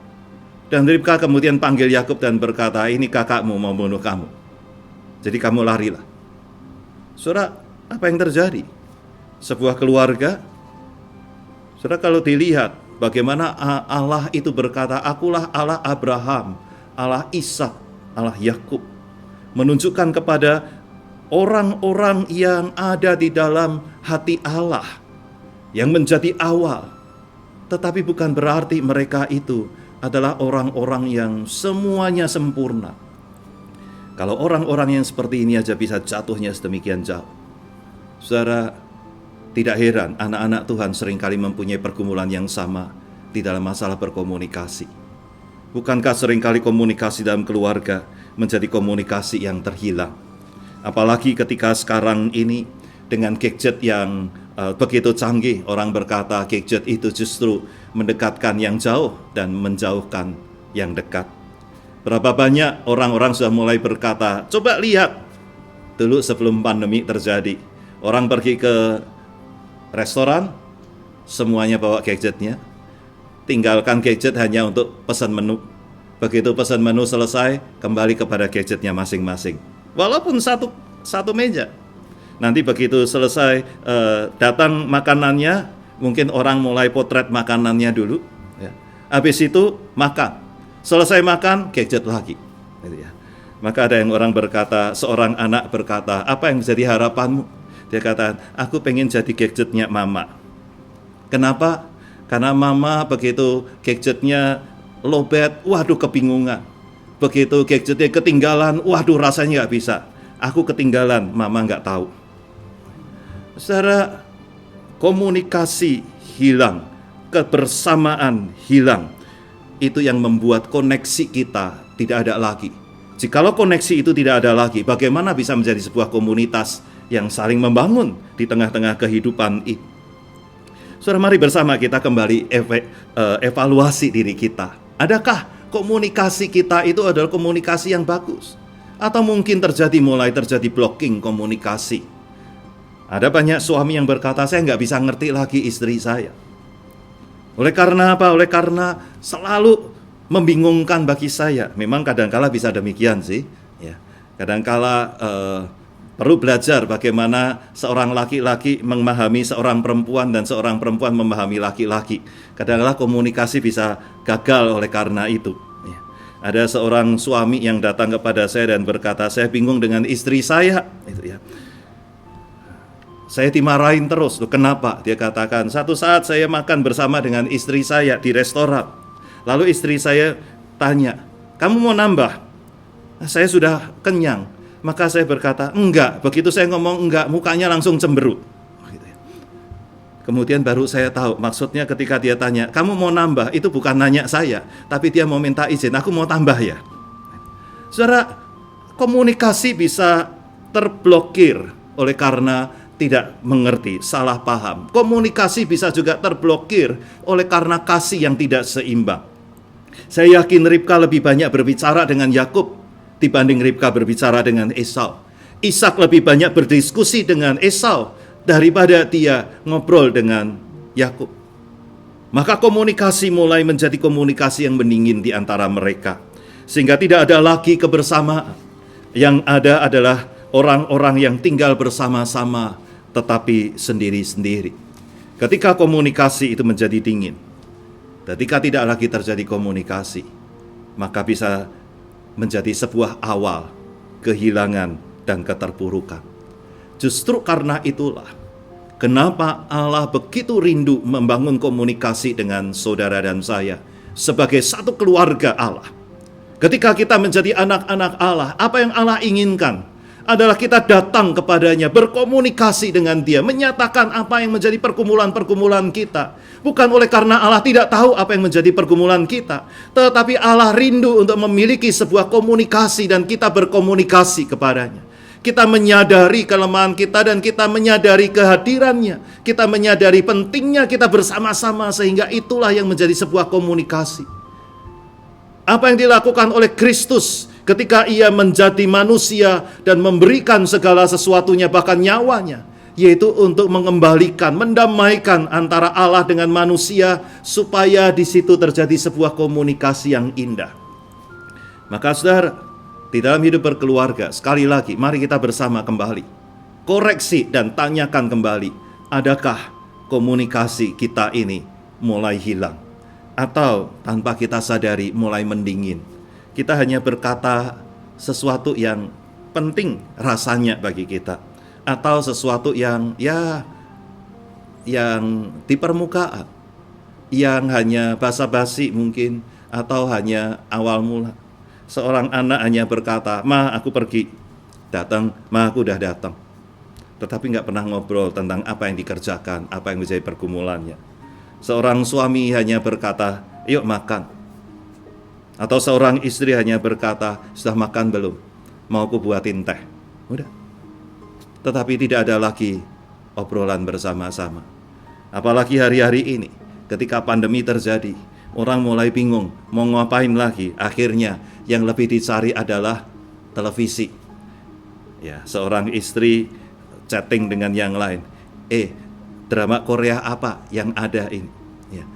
Dan Ribka kemudian panggil Yakub dan berkata, ini kakakmu mau bunuh kamu. Jadi kamu larilah. Saudara, apa yang terjadi? Sebuah keluarga, saudara, kalau dilihat bagaimana Allah itu berkata, akulah Allah Abraham, Allah Ishak, Allah Yakub, menunjukkan kepada orang-orang yang ada di dalam hati Allah, yang menjadi awal. Tetapi bukan berarti mereka itu adalah orang-orang yang semuanya sempurna. Kalau orang-orang yang seperti ini aja bisa jatuhnya sedemikian jauh, saudara, tidak heran anak-anak Tuhan seringkali mempunyai pergumulan yang sama di dalam masalah berkomunikasi. Bukankah seringkali komunikasi dalam keluarga menjadi komunikasi yang terhilang? Apalagi ketika sekarang ini dengan gadget yang begitu canggih, orang berkata gadget itu justru mendekatkan yang jauh dan menjauhkan yang dekat. Berapa banyak orang-orang sudah mulai berkata, coba lihat dulu sebelum pandemi terjadi, orang pergi ke restoran, semuanya bawa gadgetnya, tinggalkan gadget hanya untuk pesan menu. Begitu pesan menu selesai, kembali kepada gadgetnya masing-masing. Walaupun satu meja. Nanti begitu selesai datang makanannya, mungkin orang mulai potret makanannya dulu. Ya. Habis itu makan. Selesai makan, gadget lagi. Gitu ya. Maka ada yang orang berkata, seorang anak berkata, apa yang menjadi harapanmu? Dia kata, aku pengen jadi gadgetnya mama. Kenapa? Karena mama begitu gadgetnya lowbat, waduh kebingungan. Begitu gadgetnya ketinggalan, waduh rasanya gak bisa. Aku ketinggalan, mama gak tahu. Saudara, komunikasi hilang, kebersamaan hilang. Itu yang membuat koneksi kita tidak ada lagi. Jikalau koneksi itu tidak ada lagi, bagaimana bisa menjadi sebuah komunitas yang saling membangun di tengah-tengah kehidupan ini? Saudara, mari bersama kita kembali evaluasi diri kita. Adakah komunikasi kita itu adalah komunikasi yang bagus? Atau mungkin mulai terjadi blocking komunikasi? Ada banyak suami yang berkata, saya nggak bisa ngerti lagi istri saya. Oleh karena apa? Oleh karena selalu membingungkan bagi saya. Memang kadangkala bisa demikian sih. Ya, kadangkala perlu belajar bagaimana seorang laki-laki memahami seorang perempuan dan seorang perempuan memahami laki-laki. Kadangkala komunikasi bisa gagal oleh karena itu. Ya. Ada seorang suami yang datang kepada saya dan berkata, saya bingung dengan istri saya. Itu ya. Saya dimarahin terus. Loh, kenapa? Dia katakan, satu saat saya makan bersama dengan istri saya di restoran. Lalu istri saya tanya, kamu mau nambah? Saya sudah kenyang. Maka saya berkata, enggak. Begitu saya ngomong enggak, mukanya langsung cemberut. Kemudian baru saya tahu, maksudnya ketika dia tanya, kamu mau nambah? Itu bukan nanya saya, tapi dia mau minta izin, aku mau tambah ya. Saudara, komunikasi bisa terblokir oleh karena tidak mengerti, salah paham. Komunikasi bisa juga terblokir oleh karena kasih yang tidak seimbang. Saya yakin Ribka lebih banyak berbicara dengan Yakub dibanding Ribka berbicara dengan Esau. Ishak lebih banyak berdiskusi dengan Esau daripada dia ngobrol dengan Yakub. Maka komunikasi mulai menjadi komunikasi yang meningin di antara mereka. Sehingga tidak ada lagi kebersamaan. Yang ada adalah orang-orang yang tinggal bersama-sama tetapi sendiri-sendiri. Ketika komunikasi itu menjadi dingin, ketika tidak lagi terjadi komunikasi, maka bisa menjadi sebuah awal kehilangan dan keterpurukan. Justru karena itulah kenapa Allah begitu rindu membangun komunikasi dengan saudara dan saya sebagai satu keluarga Allah. Ketika kita menjadi anak-anak Allah, apa yang Allah inginkan adalah kita datang kepadanya, berkomunikasi dengan dia, menyatakan apa yang menjadi pergumulan-pergumulan kita. Bukan oleh karena Allah tidak tahu apa yang menjadi pergumulan kita, tetapi Allah rindu untuk memiliki sebuah komunikasi dan kita berkomunikasi kepadanya. Kita menyadari kelemahan kita dan kita menyadari kehadirannya. Kita menyadari pentingnya kita bersama-sama sehingga itulah yang menjadi sebuah komunikasi. Apa yang dilakukan oleh Kristus ketika ia menjadi manusia dan memberikan segala sesuatunya bahkan nyawanya, yaitu untuk mengembalikan, mendamaikan antara Allah dengan manusia supaya di situ terjadi sebuah komunikasi yang indah. Maka saudara, di dalam hidup berkeluarga, sekali lagi mari kita bersama kembali koreksi dan tanyakan kembali, adakah komunikasi kita ini mulai hilang atau tanpa kita sadari mulai mendingin. Kita hanya berkata sesuatu yang penting rasanya bagi kita, atau sesuatu yang di permukaan, yang hanya basa-basi mungkin, atau hanya awal mula. Seorang anak hanya berkata, "Ma, aku pergi." Datang, "Ma, aku udah datang." Tetapi nggak pernah ngobrol tentang apa yang dikerjakan, apa yang menjadi pergumulannya. Seorang suami hanya berkata, "Yuk makan." Atau seorang istri hanya berkata, "Sudah makan belum? Mau aku buatin teh." Udah. Tetapi tidak ada lagi obrolan bersama-sama. Apalagi hari-hari ini, ketika pandemi terjadi, orang mulai bingung mau ngapain lagi. Akhirnya yang lebih dicari adalah televisi. Ya, seorang istri chatting dengan yang lain. Drama Korea apa yang ada ini? Ya.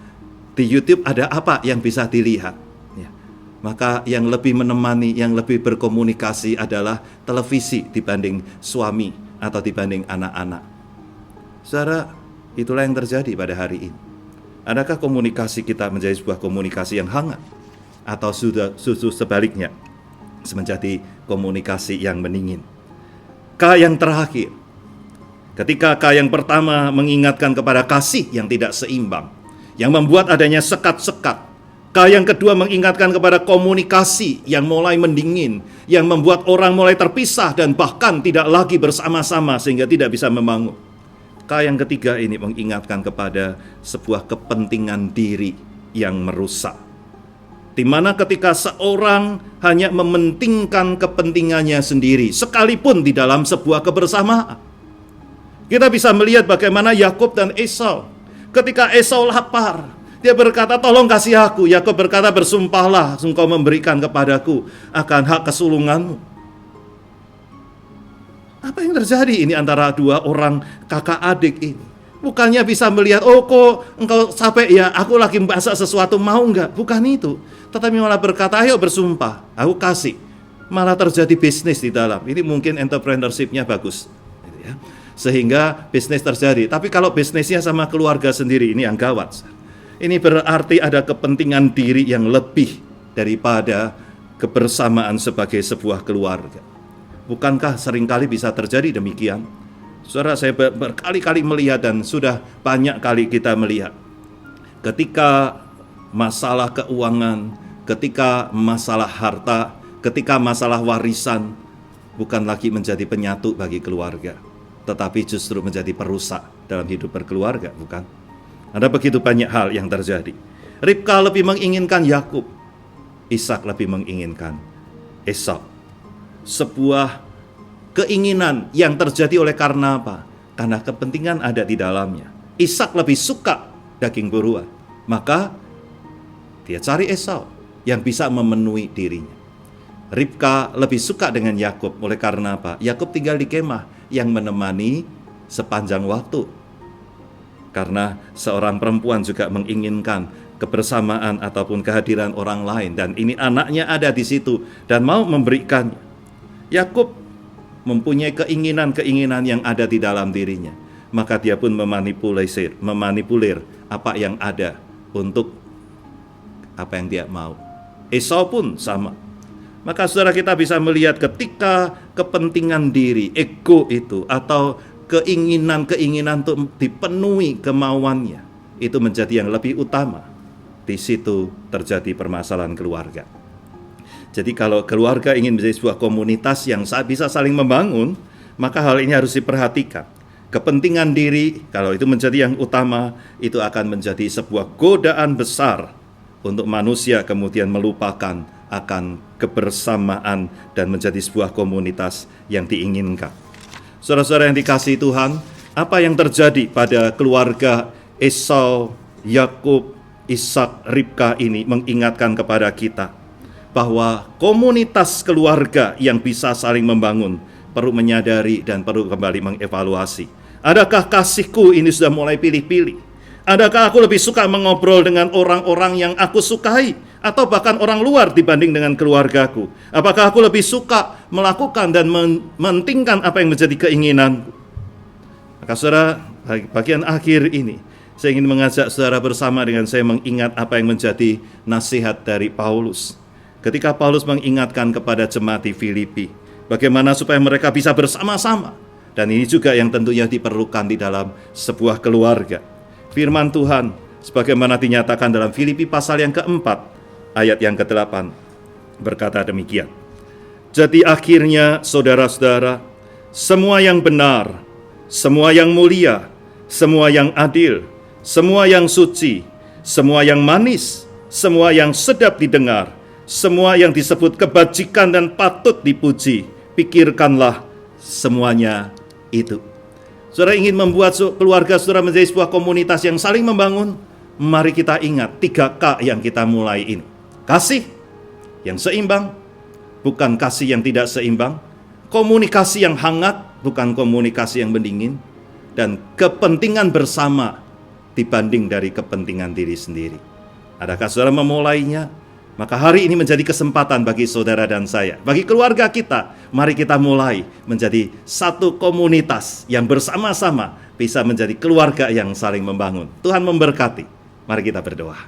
Di YouTube ada apa yang bisa dilihat? Ya. Maka yang lebih menemani, yang lebih berkomunikasi adalah televisi dibanding suami atau dibanding anak-anak. Saudara, itulah yang terjadi pada hari ini. Adakah komunikasi kita menjadi sebuah komunikasi yang hangat? Atau sudah sebaliknya, menjadi komunikasi yang meningin? Yang terakhir, ketika yang pertama mengingatkan kepada kasih yang tidak seimbang, yang membuat adanya sekat-sekat. Yang kedua mengingatkan kepada komunikasi yang mulai mendingin, yang membuat orang mulai terpisah dan bahkan tidak lagi bersama-sama sehingga tidak bisa membangun. K yang ketiga ini mengingatkan kepada sebuah kepentingan diri yang merusak. Di mana ketika seorang hanya mementingkan kepentingannya sendiri, sekalipun di dalam sebuah kebersamaan. Kita bisa melihat bagaimana Yakub dan Esau. Ketika Esau lapar, dia berkata, tolong kasih aku. Yakub berkata, bersumpahlah, engkau memberikan kepadaku akan hak kesulunganmu. Apa yang terjadi ini antara dua orang kakak adik ini? Bukannya bisa melihat, oh kok engkau capek ya, aku lagi masak sesuatu, mau enggak? Bukan itu. Tetapi malah berkata, ayo bersumpah, aku kasih. Malah terjadi bisnis di dalam. Ini mungkin entrepreneurship-nya bagus. Gitu ya. Sehingga bisnis terjadi. Tapi kalau bisnisnya sama keluarga sendiri, ini yang gawat. Ini berarti ada kepentingan diri yang lebih daripada kebersamaan sebagai sebuah keluarga. Bukankah seringkali bisa terjadi demikian? Saudara, saya berkali-kali melihat dan sudah banyak kali kita melihat. Ketika masalah keuangan, ketika masalah harta, ketika masalah warisan, bukan lagi menjadi penyatu bagi keluarga, tetapi justru menjadi perusak dalam hidup berkeluarga, bukan? Ada begitu banyak hal yang terjadi. Ribka lebih menginginkan Yakub, Ishak lebih menginginkan Esau. Sebuah keinginan yang terjadi oleh karena apa? Karena kepentingan ada di dalamnya. Ishak lebih suka daging buruan, maka dia cari Esau yang bisa memenuhi dirinya. Ribka lebih suka dengan Yakub oleh karena apa? Yakub tinggal di kemah yang menemani sepanjang waktu. Karena seorang perempuan juga menginginkan kebersamaan ataupun kehadiran orang lain, dan ini anaknya ada di situ dan mau memberikannya. Yakub mempunyai keinginan-keinginan yang ada di dalam dirinya, maka dia pun memanipulir apa yang ada untuk apa yang dia mau. Esau pun sama. Maka saudara, kita bisa melihat ketika kepentingan diri, ego itu, atau keinginan-keinginan untuk dipenuhi kemauannya, itu menjadi yang lebih utama. Di situ terjadi permasalahan keluarga. Jadi kalau keluarga ingin menjadi sebuah komunitas yang bisa saling membangun, maka hal ini harus diperhatikan. Kepentingan diri, kalau itu menjadi yang utama, itu akan menjadi sebuah godaan besar untuk manusia kemudian melupakan akan kebersamaan dan menjadi sebuah komunitas yang diinginkan. Saudara-saudara yang dikasihi Tuhan, apa yang terjadi pada keluarga Esau, Yakub, Ishak, Ribka ini mengingatkan kepada kita bahwa komunitas keluarga yang bisa saling membangun perlu menyadari dan perlu kembali mengevaluasi. Adakah kasihku ini sudah mulai pilih-pilih? Adakah aku lebih suka mengobrol dengan orang-orang yang aku sukai, atau bahkan orang luar dibanding dengan keluargaku? Apakah aku lebih suka melakukan dan mementingkan apa yang menjadi keinginanku? Maka saudara, bagian akhir ini saya ingin mengajak saudara bersama dengan saya mengingat apa yang menjadi nasihat dari Paulus. Ketika Paulus mengingatkan kepada jemaat di Filipi, bagaimana supaya mereka bisa bersama-sama. Dan ini juga yang tentunya diperlukan di dalam sebuah keluarga. Firman Tuhan, sebagaimana dinyatakan dalam Filipi pasal yang keempat, ayat yang ke-8, berkata demikian. Jadi akhirnya, saudara-saudara, semua yang benar, semua yang mulia, semua yang adil, semua yang suci, semua yang manis, semua yang sedap didengar, semua yang disebut kebajikan dan patut dipuji, pikirkanlah semuanya itu. Saudara ingin membuat keluarga saudara menjadi sebuah komunitas yang saling membangun, mari kita ingat 3K yang kita mulai ini. Kasih yang seimbang, bukan kasih yang tidak seimbang. Komunikasi yang hangat, bukan komunikasi yang mendingin. Dan kepentingan bersama dibanding dari kepentingan diri sendiri. Adakah saudara memulainya? Maka hari ini menjadi kesempatan bagi saudara dan saya, bagi keluarga kita. Mari kita mulai menjadi satu komunitas yang bersama-sama bisa menjadi keluarga yang saling membangun. Tuhan memberkati. Mari kita berdoa.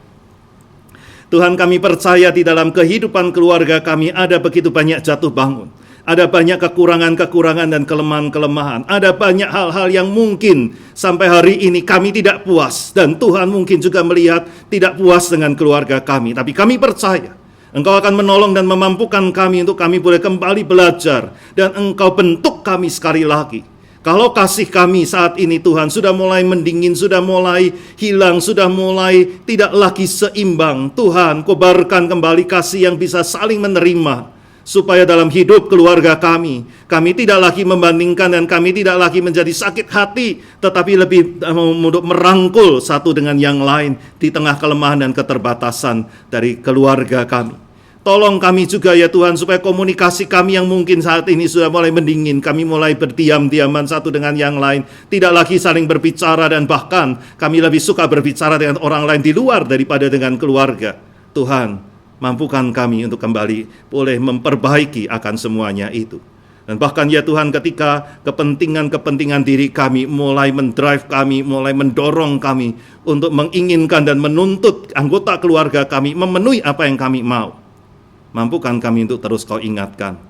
Tuhan, kami percaya di dalam kehidupan keluarga kami ada begitu banyak jatuh bangun. Ada banyak kekurangan-kekurangan dan kelemahan-kelemahan. Ada banyak hal-hal yang mungkin sampai hari ini kami tidak puas. Dan Tuhan mungkin juga melihat tidak puas dengan keluarga kami. Tapi kami percaya Engkau akan menolong dan memampukan kami untuk kami boleh kembali belajar. Dan Engkau bentuk kami sekali lagi. Kalau kasih kami saat ini Tuhan sudah mulai mendingin, sudah mulai hilang, sudah mulai tidak lagi seimbang, Tuhan kobarkan kembali kasih yang bisa saling menerima, supaya dalam hidup keluarga kami tidak lagi membandingkan dan kami tidak lagi menjadi sakit hati, tetapi lebih untuk merangkul satu dengan yang lain di tengah kelemahan dan keterbatasan dari keluarga kami. Tolong kami juga ya Tuhan, supaya komunikasi kami yang mungkin saat ini sudah mulai mendingin, kami mulai berdiam-diaman satu dengan yang lain, tidak lagi saling berbicara, dan bahkan kami lebih suka berbicara dengan orang lain di luar daripada dengan keluarga. Tuhan, mampukan kami untuk kembali boleh memperbaiki akan semuanya itu. Dan bahkan ya Tuhan, ketika kepentingan diri kami mulai mendrive kami, mulai mendorong kami untuk menginginkan dan menuntut anggota keluarga kami memenuhi apa yang kami mau, mampukan kami untuk terus Kau ingatkan,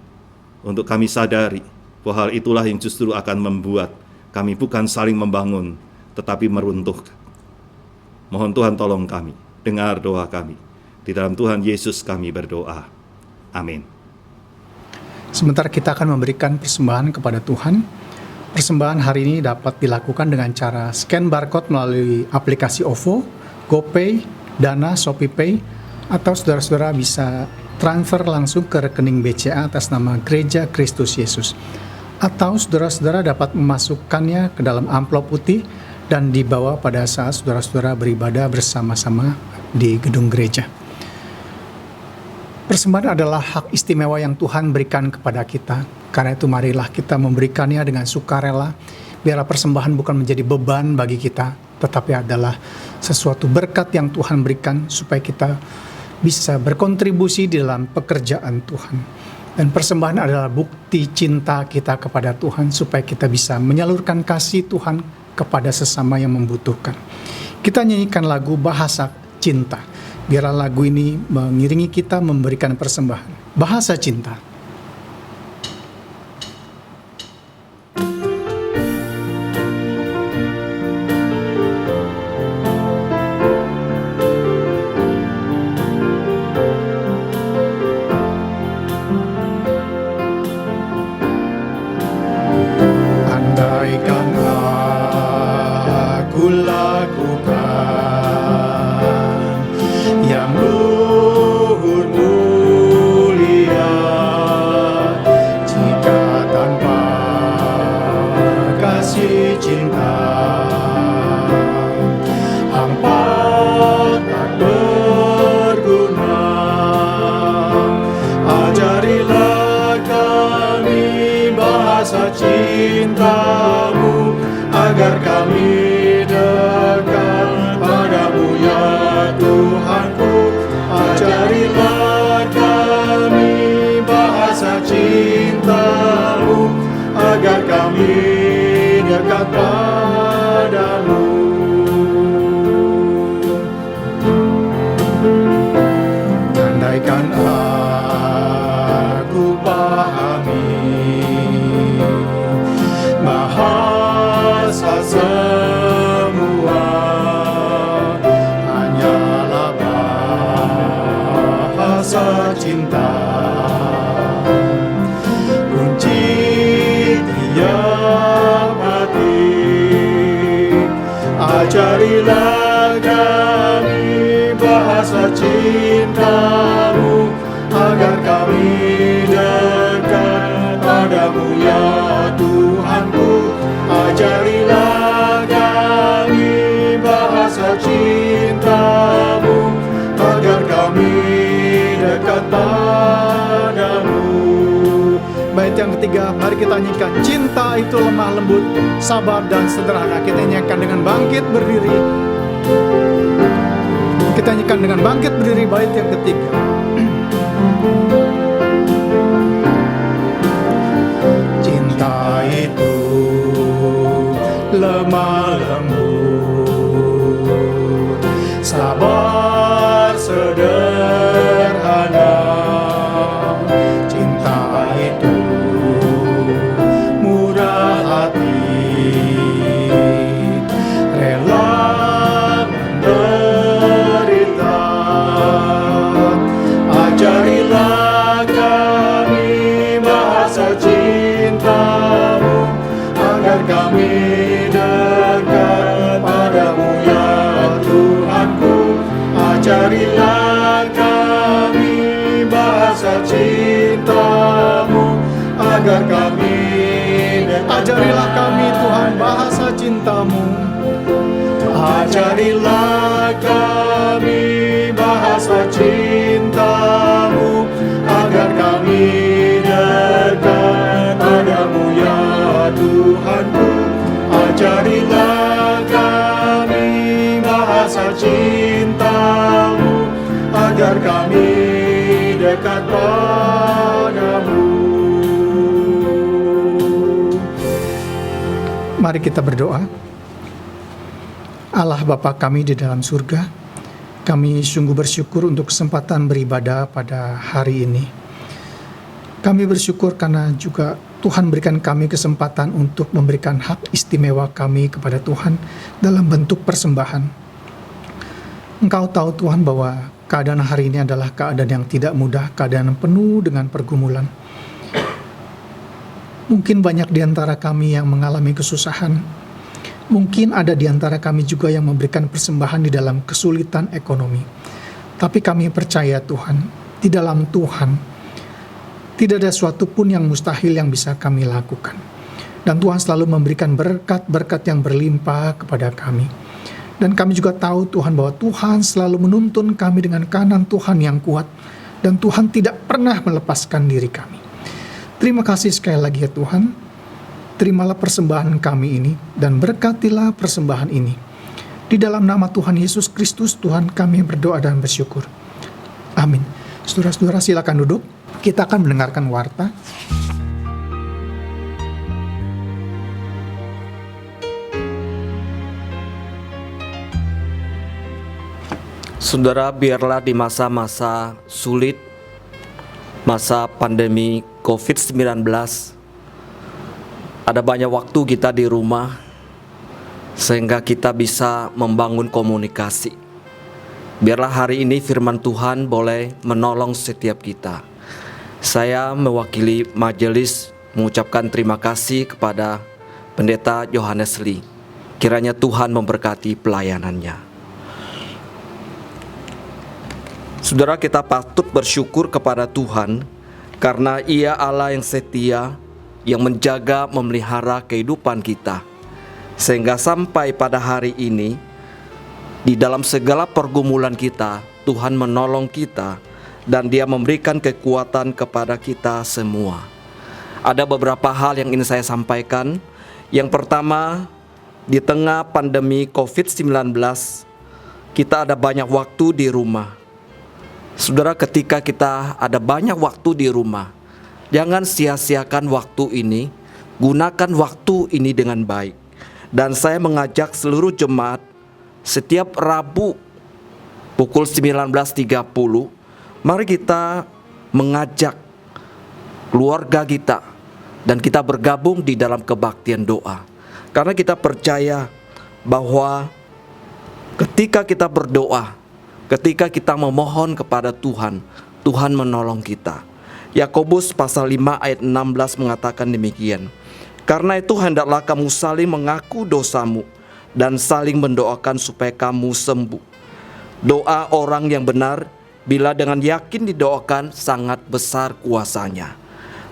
untuk kami sadari bahwa hal itulah yang justru akan membuat kami bukan saling membangun, tetapi meruntuhkan. Mohon Tuhan tolong kami, dengar doa kami. Di dalam Tuhan Yesus kami berdoa. Amin. Sebentar kita akan memberikan persembahan kepada Tuhan. Persembahan hari ini dapat dilakukan dengan cara scan barcode melalui aplikasi OVO, GoPay, Dana, ShopeePay, atau saudara-saudara bisa transfer langsung ke rekening BCA atas nama Gereja Kristus Yesus. Atau saudara-saudara dapat memasukkannya ke dalam amplop putih dan dibawa pada saat saudara-saudara beribadah bersama-sama di gedung gereja. Persembahan adalah hak istimewa yang Tuhan berikan kepada kita. Karena itu marilah kita memberikannya dengan sukarela. Biarlah persembahan bukan menjadi beban bagi kita, tetapi adalah sesuatu berkat yang Tuhan berikan supaya kita bisa berkontribusi di dalam pekerjaan Tuhan. Dan persembahan adalah bukti cinta kita kepada Tuhan supaya kita bisa menyalurkan kasih Tuhan kepada sesama yang membutuhkan. Kita nyanyikan lagu Bahasa Cinta. Biarlah lagu ini mengiringi kita memberikan persembahan. Bahasa Cinta. Andaikan aku lakukan yang luhur mulia, jika tanpa kasih cinta hampa tak berguna. Ajarilah kami bahasa cinta-Mu, agar kami dekat padamu ya Tuhanku. Ajarilah kami bahasa cinta-Mu, agar kami dekat padamu. Andaikan aku pahami bahasa semua hanyalah bahasa cinta, kunci tiap hati. Ajarilah kami bahasa cinta-Mu, agar kami dekat padamu ya Tuhanku. Ajarilah kami bahasa cinta-Mu, agar kami dekat padamu. Bait yang ketiga, mari kita nyanyikan cinta itu lemah lembut, sabar dan sederhana. Kita nyanyikan dengan bangkit berdiri. Kita nyanyikan dengan bangkit berdiri bait yang ketiga. Cinta itu lemah lembut, sabar sederhana. Cinta itu murah hati, rela menderita. Ajarilah kami bahasa cinta-Mu, agar padamu ya Tuhanku. Ajarilah kami bahasa cinta-Mu, agar kami Ajarilah kami Tuhan bahasa cinta-Mu. Ajarilah kami bahasa cinta-Mu, agar kami dekat padamu ya Tuhanku. Ajarilah kami bahasa cinta-Mu, agar kami dekat padamu. Mari kita berdoa. Allah Bapa kami di dalam surga, kami sungguh bersyukur untuk kesempatan beribadah pada hari ini. Kami bersyukur karena juga Tuhan berikan kami kesempatan untuk memberikan hak istimewa kami kepada Tuhan dalam bentuk persembahan. Engkau tahu Tuhan bahwa keadaan hari ini adalah keadaan yang tidak mudah, keadaan yang penuh dengan pergumulan. Mungkin banyak di antara kami yang mengalami kesusahan. Mungkin ada di antara kami juga yang memberikan persembahan di dalam kesulitan ekonomi. Tapi kami percaya Tuhan, di dalam Tuhan, tidak ada suatu pun yang mustahil yang bisa kami lakukan. Dan Tuhan selalu memberikan berkat-berkat yang berlimpah kepada kami. Dan kami juga tahu Tuhan bahwa Tuhan selalu menuntun kami dengan kanan Tuhan yang kuat. Dan Tuhan tidak pernah melepaskan diri kami. Terima kasih sekali lagi ya Tuhan. Terimalah persembahan kami ini dan berkatilah persembahan ini. Di dalam nama Tuhan Yesus Kristus, Tuhan kami berdoa dan bersyukur. Amin. Saudara-saudara silakan duduk. Kita akan mendengarkan warta. Saudara, biarlah di masa-masa sulit, masa pandemi COVID-19, ada banyak waktu kita di rumah, sehingga kita bisa membangun komunikasi. Biarlah hari ini firman Tuhan boleh menolong setiap kita. Saya mewakili majelis mengucapkan terima kasih kepada Pendeta Yohanes Lee. Kiranya Tuhan memberkati pelayanannya. Saudara, kita patut bersyukur kepada Tuhan karena Ia Allah yang setia, yang menjaga, memelihara kehidupan kita. Sehingga sampai pada hari ini, di dalam segala pergumulan kita, Tuhan menolong kita dan Dia memberikan kekuatan kepada kita semua. Ada beberapa hal yang ingin saya sampaikan. Yang pertama, di tengah pandemi COVID-19, kita ada banyak waktu di rumah. Saudara, ketika kita ada banyak waktu di rumah, jangan sia-siakan waktu ini, gunakan waktu ini dengan baik. Dan saya mengajak seluruh jemaat setiap Rabu pukul 19.30, mari kita mengajak keluarga kita dan kita bergabung di dalam kebaktian doa. Karena kita percaya bahwa ketika kita berdoa, ketika kita memohon kepada Tuhan, Tuhan menolong kita. Yakobus pasal 5 ayat 16 mengatakan demikian. Karena itu hendaklah kamu saling mengaku dosamu dan saling mendoakan supaya kamu sembuh. Doa orang yang benar bila dengan yakin didoakan sangat besar kuasanya.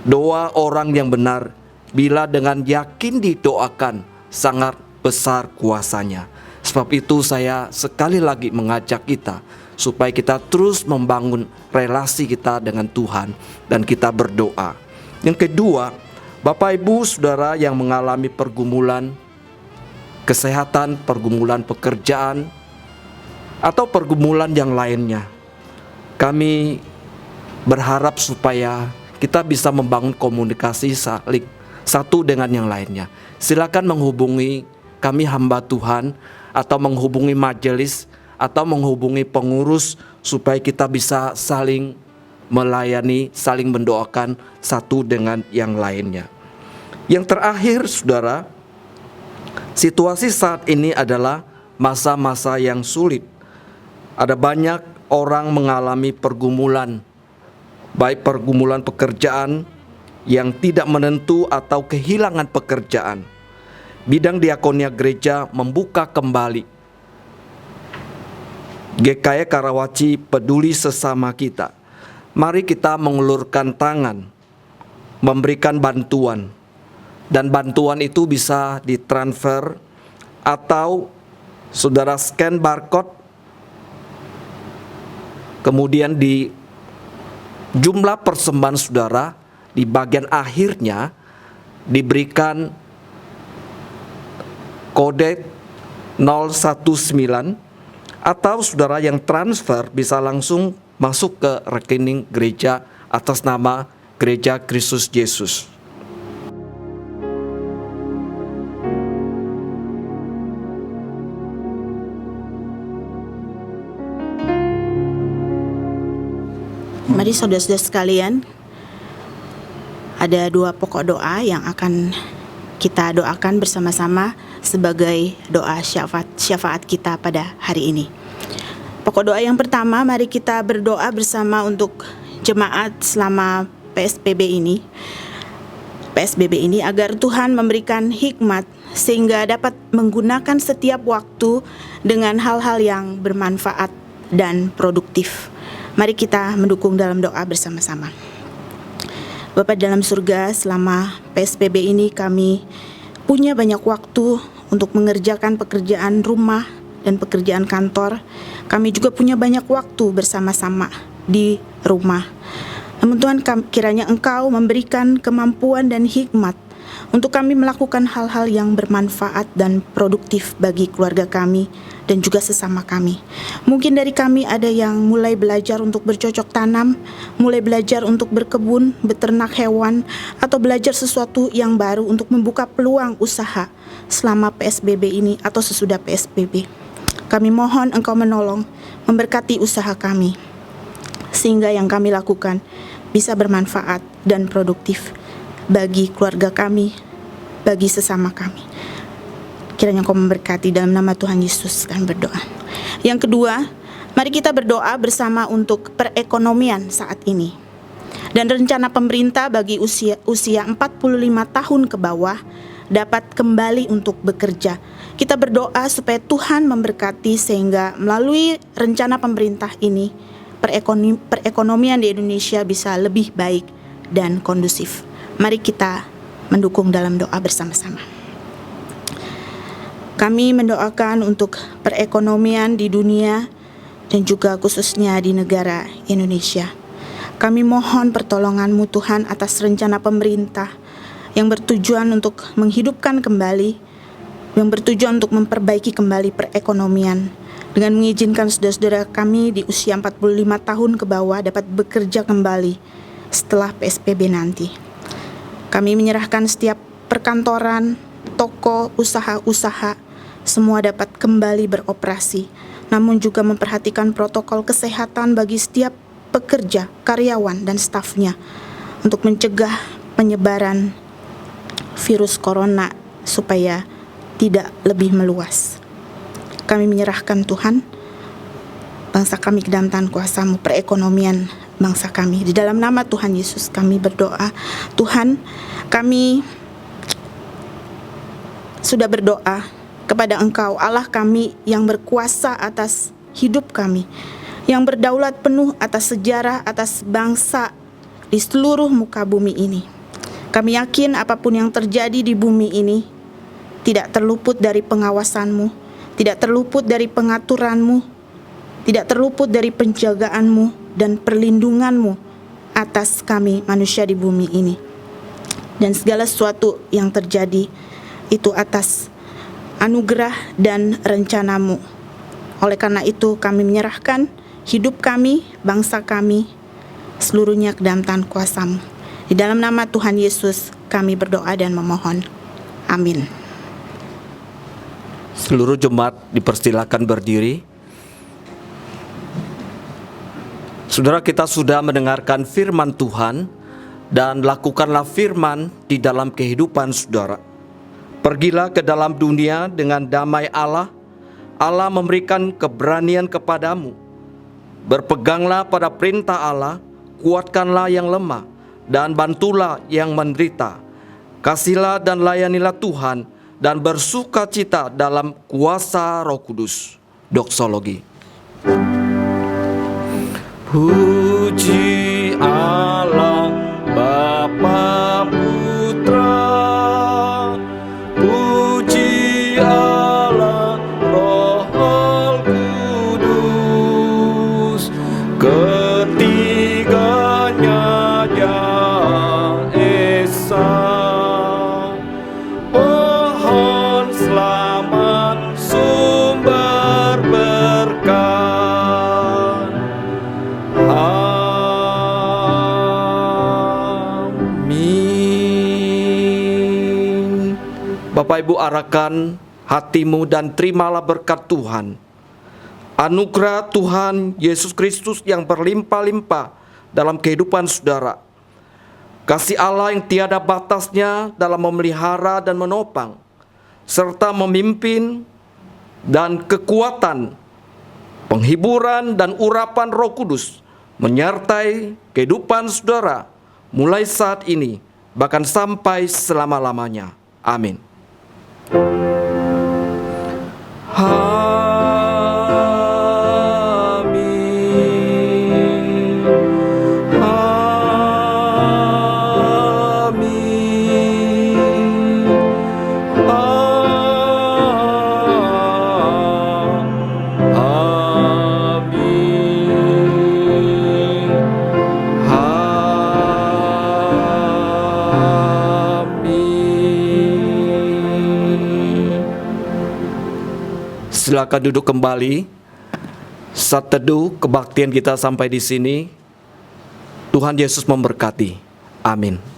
Doa orang yang benar bila dengan yakin didoakan sangat besar kuasanya. Sebab itu saya sekali lagi mengajak kita supaya kita terus membangun relasi kita dengan Tuhan dan kita berdoa. Yang kedua, Bapak Ibu Saudara yang mengalami pergumulan kesehatan, pergumulan pekerjaan, atau pergumulan yang lainnya, kami berharap supaya kita bisa membangun komunikasi saling satu dengan yang lainnya. Silakan menghubungi kami hamba Tuhan, atau menghubungi majelis, atau menghubungi pengurus supaya kita bisa saling melayani, saling mendoakan satu dengan yang lainnya. Yang terakhir, saudara, situasi saat ini adalah masa-masa yang sulit. Ada banyak orang mengalami pergumulan, baik pergumulan pekerjaan yang tidak menentu atau kehilangan pekerjaan. Bidang diakonia gereja membuka kembali GKI Karawaci peduli sesama kita. Mari kita mengulurkan tangan, memberikan bantuan. Dan bantuan itu bisa ditransfer atau saudara scan barcode, kemudian di jumlah persembahan saudara di bagian akhirnya diberikan kode 019, atau saudara yang transfer bisa langsung masuk ke rekening gereja atas nama Gereja Kristus Yesus. Mari saudara-saudara sekalian, ada 2 pokok doa yang akan kita doakan bersama-sama sebagai doa syafaat kita pada hari ini. Pokok doa yang pertama, mari kita berdoa bersama untuk jemaat selama PSBB ini agar Tuhan memberikan hikmat sehingga dapat menggunakan setiap waktu dengan hal-hal yang bermanfaat dan produktif. Mari kita mendukung dalam doa bersama-sama. Bapa dalam surga, selama PSBB ini kami punya banyak waktu untuk mengerjakan pekerjaan rumah dan pekerjaan kantor. Kami juga punya banyak waktu bersama-sama di rumah. Namun Tuhan, kiranya Engkau memberikan kemampuan dan hikmat untuk kami melakukan hal-hal yang bermanfaat dan produktif bagi keluarga kami dan juga sesama kami. Mungkin dari kami ada yang mulai belajar untuk bercocok tanam, mulai belajar untuk berkebun, beternak hewan, atau belajar sesuatu yang baru untuk membuka peluang usaha selama PSBB ini atau sesudah PSBB. Kami mohon Engkau menolong, memberkati usaha kami, sehingga yang kami lakukan bisa bermanfaat dan produktif bagi keluarga kami, bagi sesama kami. Kiranya Engkau memberkati, dalam nama Tuhan Yesus kami berdoa. Yang kedua, mari kita berdoa bersama untuk perekonomian saat ini dan rencana pemerintah bagi usia 45 tahun ke bawah dapat kembali untuk bekerja. Kita berdoa supaya Tuhan memberkati sehingga melalui rencana pemerintah ini perekonomian di Indonesia bisa lebih baik dan kondusif. Mari kita mendukung dalam doa bersama-sama. Kami mendoakan untuk perekonomian di dunia dan juga khususnya di negara Indonesia. Kami mohon pertolongan-Mu Tuhan atas rencana pemerintah yang bertujuan untuk menghidupkan kembali, yang bertujuan untuk memperbaiki kembali perekonomian dengan mengizinkan saudara-saudara kami di usia 45 tahun ke bawah dapat bekerja kembali setelah PSBB nanti. Kami menyerahkan setiap perkantoran, toko, usaha-usaha, semua dapat kembali beroperasi, namun juga memperhatikan protokol kesehatan bagi setiap pekerja, karyawan, dan stafnya untuk mencegah penyebaran virus corona supaya tidak lebih meluas. Kami menyerahkan Tuhan bangsa kami ke dalam tangan kuasa-Mu, perekonomian bangsa kami. Di dalam nama Tuhan Yesus kami berdoa. Tuhan, kami sudah berdoa kepada Engkau, Allah kami yang berkuasa atas hidup kami, yang berdaulat penuh atas sejarah, atas bangsa di seluruh muka bumi ini. Kami yakin apapun yang terjadi di bumi ini tidak terluput dari pengawasan-Mu, tidak terluput dari pengaturan-Mu, tidak terluput dari penjagaan-Mu dan perlindungan-Mu atas kami manusia di bumi ini. Dan segala sesuatu yang terjadi itu atas anugerah dan rencana-Mu. Oleh karena itu kami menyerahkan hidup kami, bangsa kami, seluruhnya ke dalam tangan kuasa-Mu. Di dalam nama Tuhan Yesus kami berdoa dan memohon. Amin. Seluruh jemaat dipersilakan berdiri. Saudara, kita sudah mendengarkan firman Tuhan dan lakukanlah firman di dalam kehidupan saudara. Pergilah ke dalam dunia dengan damai Allah. Allah memberikan keberanian kepadamu. Berpeganglah pada perintah Allah, kuatkanlah yang lemah, dan bantulah yang menderita. Kasihlah dan layanilah Tuhan, dan bersukacita dalam kuasa Roh Kudus. Doksologi. Puji Allah Bapa Putra, puji Allah Roh Kudus, ketiganya Yang Esa. Pohon selamat sumber berkat. Amin. Bapak Ibu, arahkan hatimu dan terimalah berkat Tuhan. Anugerah Tuhan Yesus Kristus yang berlimpah-limpah dalam kehidupan saudara. Kasih Allah yang tiada batasnya dalam memelihara dan menopang, serta memimpin, dan kekuatan, penghiburan dan urapan Roh Kudus menyertai kehidupan saudara mulai saat ini bahkan sampai selama-lamanya. Amin. Amin. Silakan duduk kembali. Saat teduh kebaktian kita sampai di sini. Tuhan Yesus memberkati. Amin.